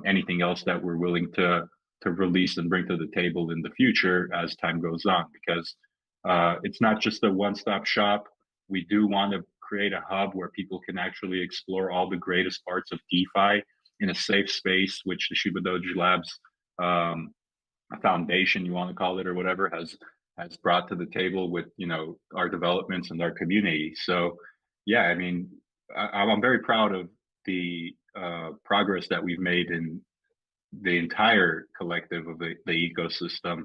anything else that we're willing to release and bring to the table in the future as time goes on. Because it's not just a one-stop shop. We do want to create a hub where people can actually explore all the greatest parts of DeFi in a safe space, which the Shibadoge Labs foundation, you want to call it, or whatever, has brought to the table with, you know, our developments and our community. So yeah, I mean, I'm very proud of the progress that we've made in the entire collective of the ecosystem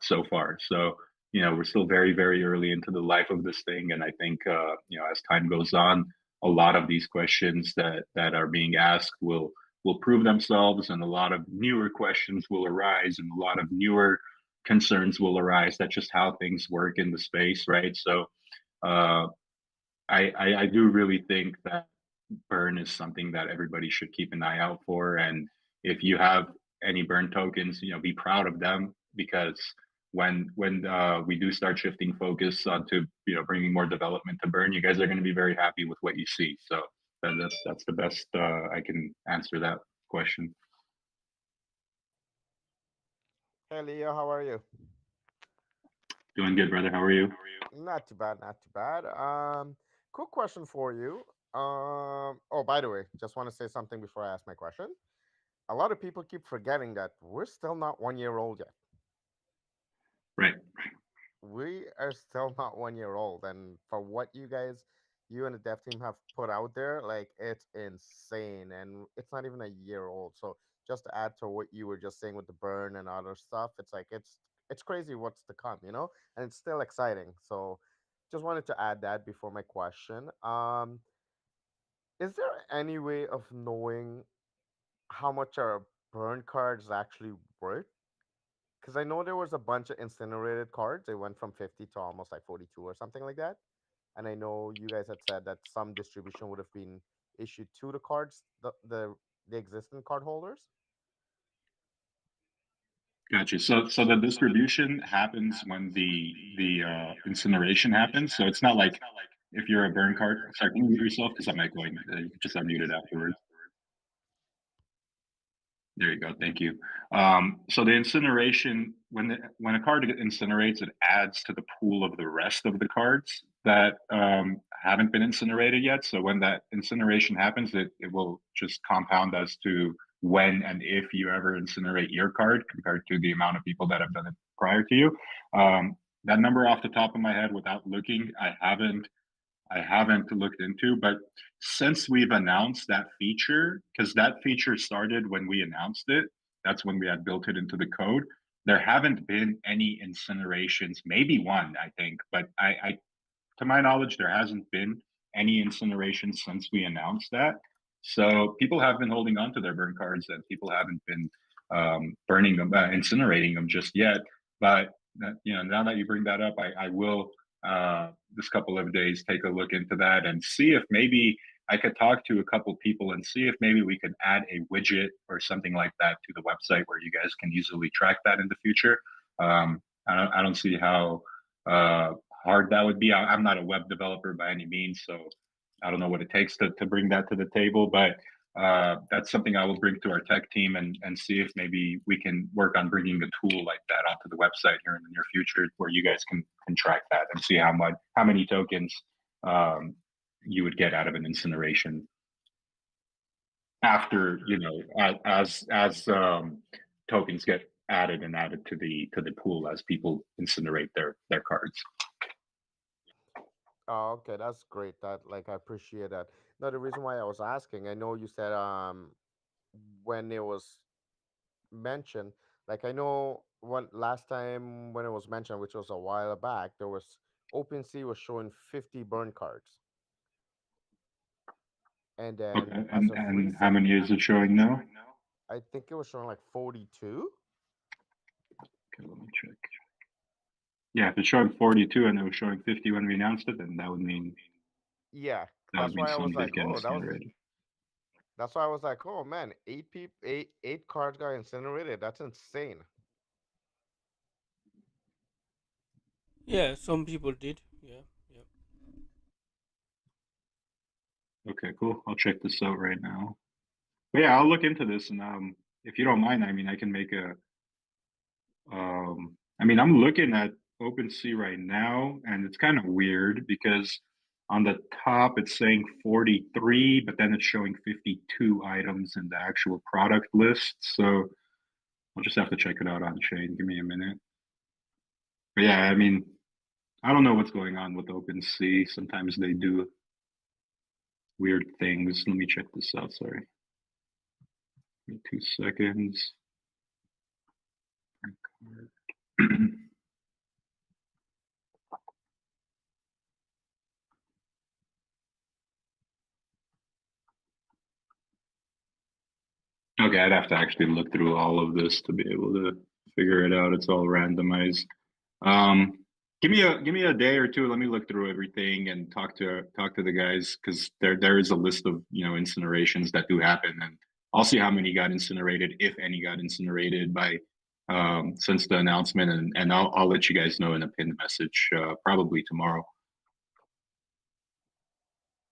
so far. So, you know, we're still very, very early into the life of this thing. And I think, you know, as time goes on, a lot of these questions that are being asked will prove themselves, and a lot of newer questions will arise, and a lot of newer concerns will arise. That's just how things work in the space, right? So uh, I do really think that burn is something that everybody should keep an eye out for. And if you have any burn tokens, you know, be proud of them, because when we do start shifting focus onto, you know, bringing more development to burn, you guys are going to be very happy with what you see. So that's the best I can answer that question. Hey Leo, how are you? Doing good, brother. How are you? Not too bad, not too bad. Quick question for you. Oh, by the way, just want to say something before I ask my question. A lot of people keep forgetting that we're still not 1 year old yet. Right. We are still not 1 year old, and for what you guys, you and the dev team have put out there, like it's insane, and it's not even a year old. So just to add to what you were just saying with the burn and other stuff, it's like it's crazy what's to come, you know, and it's still exciting. So just wanted to add that before my question. Is there any way of knowing how much our burn cards actually worth? Because I know there was a bunch of incinerated cards. They went from 50 to almost like 42 or something like that. And I know you guys had said that some distribution would have been issued to the cards, the existing card holders. Gotcha. So the distribution happens when the incineration happens. So it's not like if you're a burn card. Sorry, can you mute yourself? Because I'm echoing. You just unmuted afterwards. There you go. Thank you. So the incineration, when a card incinerates, it adds to the pool of the rest of the cards that haven't been incinerated yet. So when that incineration happens, it will just compound as to when and if you ever incinerate your card compared to the amount of people that have done it prior to you. That number off the top of my head, without looking, I haven't looked into, but since we've announced that feature, because that feature started when we announced it, that's when we had built it into the code. There haven't been any incinerations, maybe one, I think, but I to my knowledge, there hasn't been any incineration since we announced that. So people have been holding on to their burn cards, and people haven't been burning them, incinerating them just yet. But you know, now that you bring that up, I will this couple of days take a look into that and see if maybe I could talk to a couple people and see if maybe we could add a widget or something like that to the website where you guys can easily track that in the future. I don't see how hard that would be. I'm not a web developer by any means, so I don't know what it takes to bring that to the table, but that's something I will bring to our tech team and see if maybe we can work on bringing a tool like that onto the website here in the near future, where you guys can track that and see how many tokens you would get out of an incineration after, you know, as tokens get added to the pool as people incinerate their cards. Oh, okay, that's great. That like I appreciate that. Now the reason why I was asking, I know you said when it was mentioned, like I know when last time when it was mentioned, which was a while back, there was OpenSea was showing 50 burn cards, and then Okay, as of and how recent, many is it showing now? I think it was showing like 42. Okay, let me check. Yeah, if it's showing 42 and it was showing 50 when we announced it, then Yeah, that would that's mean why I some was did like, get oh, that was. incinerated. That's why I was like, oh man, eight cards got incinerated. That's insane. Yeah, some people did. Yeah, yeah. Okay, cool. I'll check this out right now. But yeah, I'll look into this, and if you don't mind, I mean, I can make a I mean, I'm looking at OpenSea right now, and it's kind of weird because on the top it's saying 43, but then it's showing 52 items in the actual product list. So I'll just have to check it out on chain. Give me a minute. But yeah, I mean, I don't know what's going on with OpenSea. Sometimes they do weird things. Let me check this out. Sorry. 2 seconds. Okay, I'd have to actually look through all of this to be able to figure it out. It's all randomized. Give me a day or two. Let me look through everything and talk to the guys, because there is a list of incinerations that do happen, and I'll see how many got incinerated, if any got incinerated by since the announcement, and I'll let you guys know in a pinned message probably tomorrow.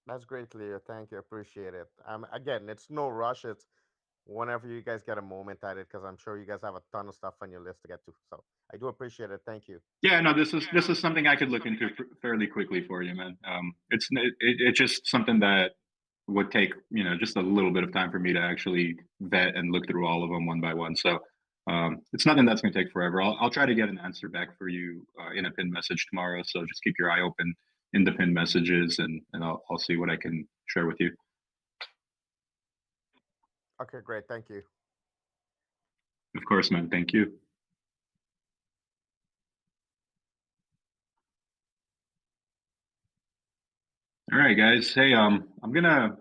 That's great, Leo. Thank you. Appreciate it. Again, it's no rush. It's whenever you guys get a moment at it, because I'm sure you guys have a ton of stuff on your list to get to. So I do appreciate it. Thank you. Yeah, no, this is something I could look into fairly quickly for you, man. It's just something that would take just a little bit of time for me to actually vet and look through all of them one by one. So it's nothing that's going to take forever. I'll try to get an answer back for you in a pinned message tomorrow. So just keep your eye open in the pinned messages, and I'll see what I can share with you. Okay, great. Thank you. Of course, man. Thank you. All right, guys. Hey, I'm gonna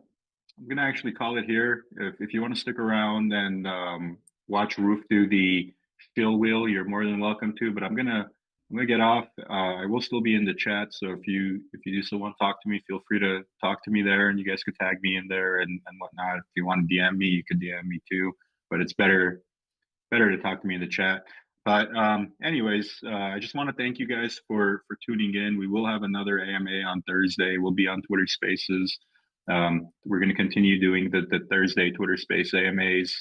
actually call it here. If you want to stick around and watch Roof do the still wheel, you're more than welcome to. But I'm gonna get off. I will still be in the chat, so if you do still want to talk to me, feel free to talk to me there, and you guys could tag me in there and whatnot. If you want to DM me, you could DM me too. But it's better to talk to me in the chat. But anyways, I just want to thank you guys for tuning in. We will have another AMA on Thursday. We'll be on Twitter Spaces. We're going to continue doing the Thursday Twitter Space AMAs.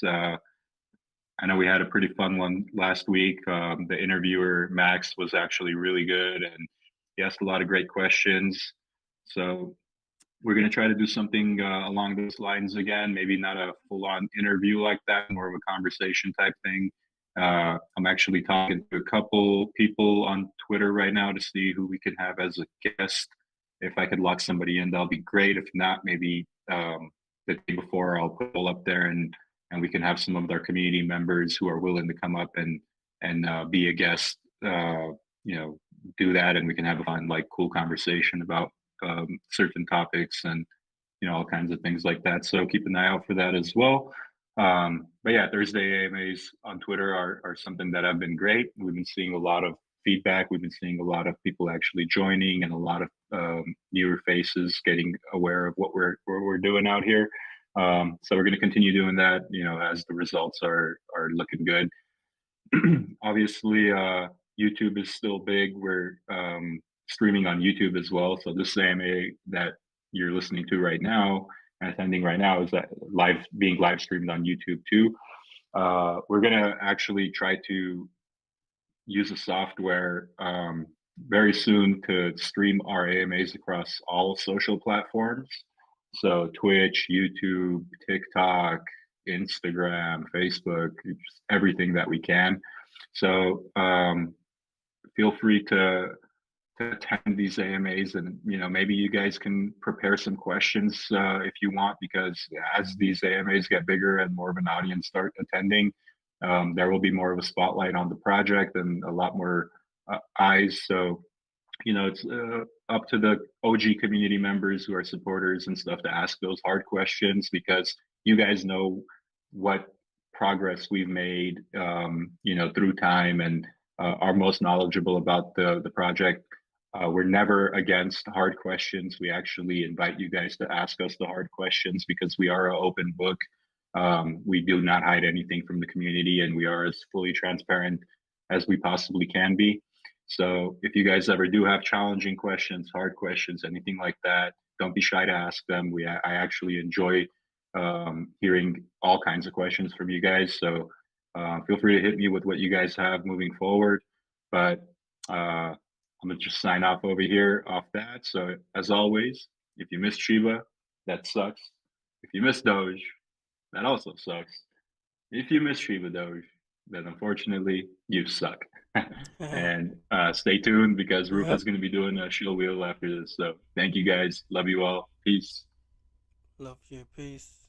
I know we had a pretty fun one last week. The interviewer, Max, was actually really good, and he asked a lot of great questions. So we're going to try to do something along those lines again. Maybe not a full-on interview like that, more of a conversation type thing. I'm actually talking to a couple people on Twitter right now to see who we could have as a guest. If I could lock somebody in, that'll be great. If not, maybe the day before I'll put it up there, and we can have some of our community members who are willing to come up and be a guest. Do that, and we can have a fun, cool conversation about certain topics and all kinds of things like that. So keep an eye out for that as well. But yeah, Thursday AMAs on Twitter are something that have been great. We've been seeing a lot of feedback. We've been seeing a lot of people actually joining, and a lot of newer faces getting aware of what we're doing out here. So we're going to continue doing that, as the results are looking good. Obviously, YouTube is still big. We're streaming on YouTube as well. So this AMA that you're listening to right now and attending right now is that being live streamed on YouTube too. We're gonna actually try to use a software very soon to stream our AMAs across all social platforms. So Twitch, YouTube, TikTok, Instagram, Facebook, just everything that we can. So feel free to attend these AMAs, and maybe you guys can prepare some questions if you want, because as these AMAs get bigger and more of an audience start attending, there will be more of a spotlight on the project and a lot more eyes. So it's up to the OG community members who are supporters and stuff to ask those hard questions, because you guys know what progress we've made through time, and are most knowledgeable about the project. We're never against hard questions. We actually invite you guys to ask us the hard questions, because we are an open book. We do not hide anything from the community, and we are as fully transparent as we possibly can be. So if you guys ever do have challenging questions, hard questions, anything like that, don't be shy to ask them. I actually enjoy hearing all kinds of questions from you guys. So feel free to hit me with what you guys have moving forward. But I'm gonna just sign off over here off that. So as always, if you missed Shiba, that sucks. If you missed Doge, that also sucks. If you miss Shiba Doge, then unfortunately you suck. And stay tuned because Yep. Rufa's going to be doing a shill wheel after this. So thank you guys. Love you all. Peace. Love you. Peace.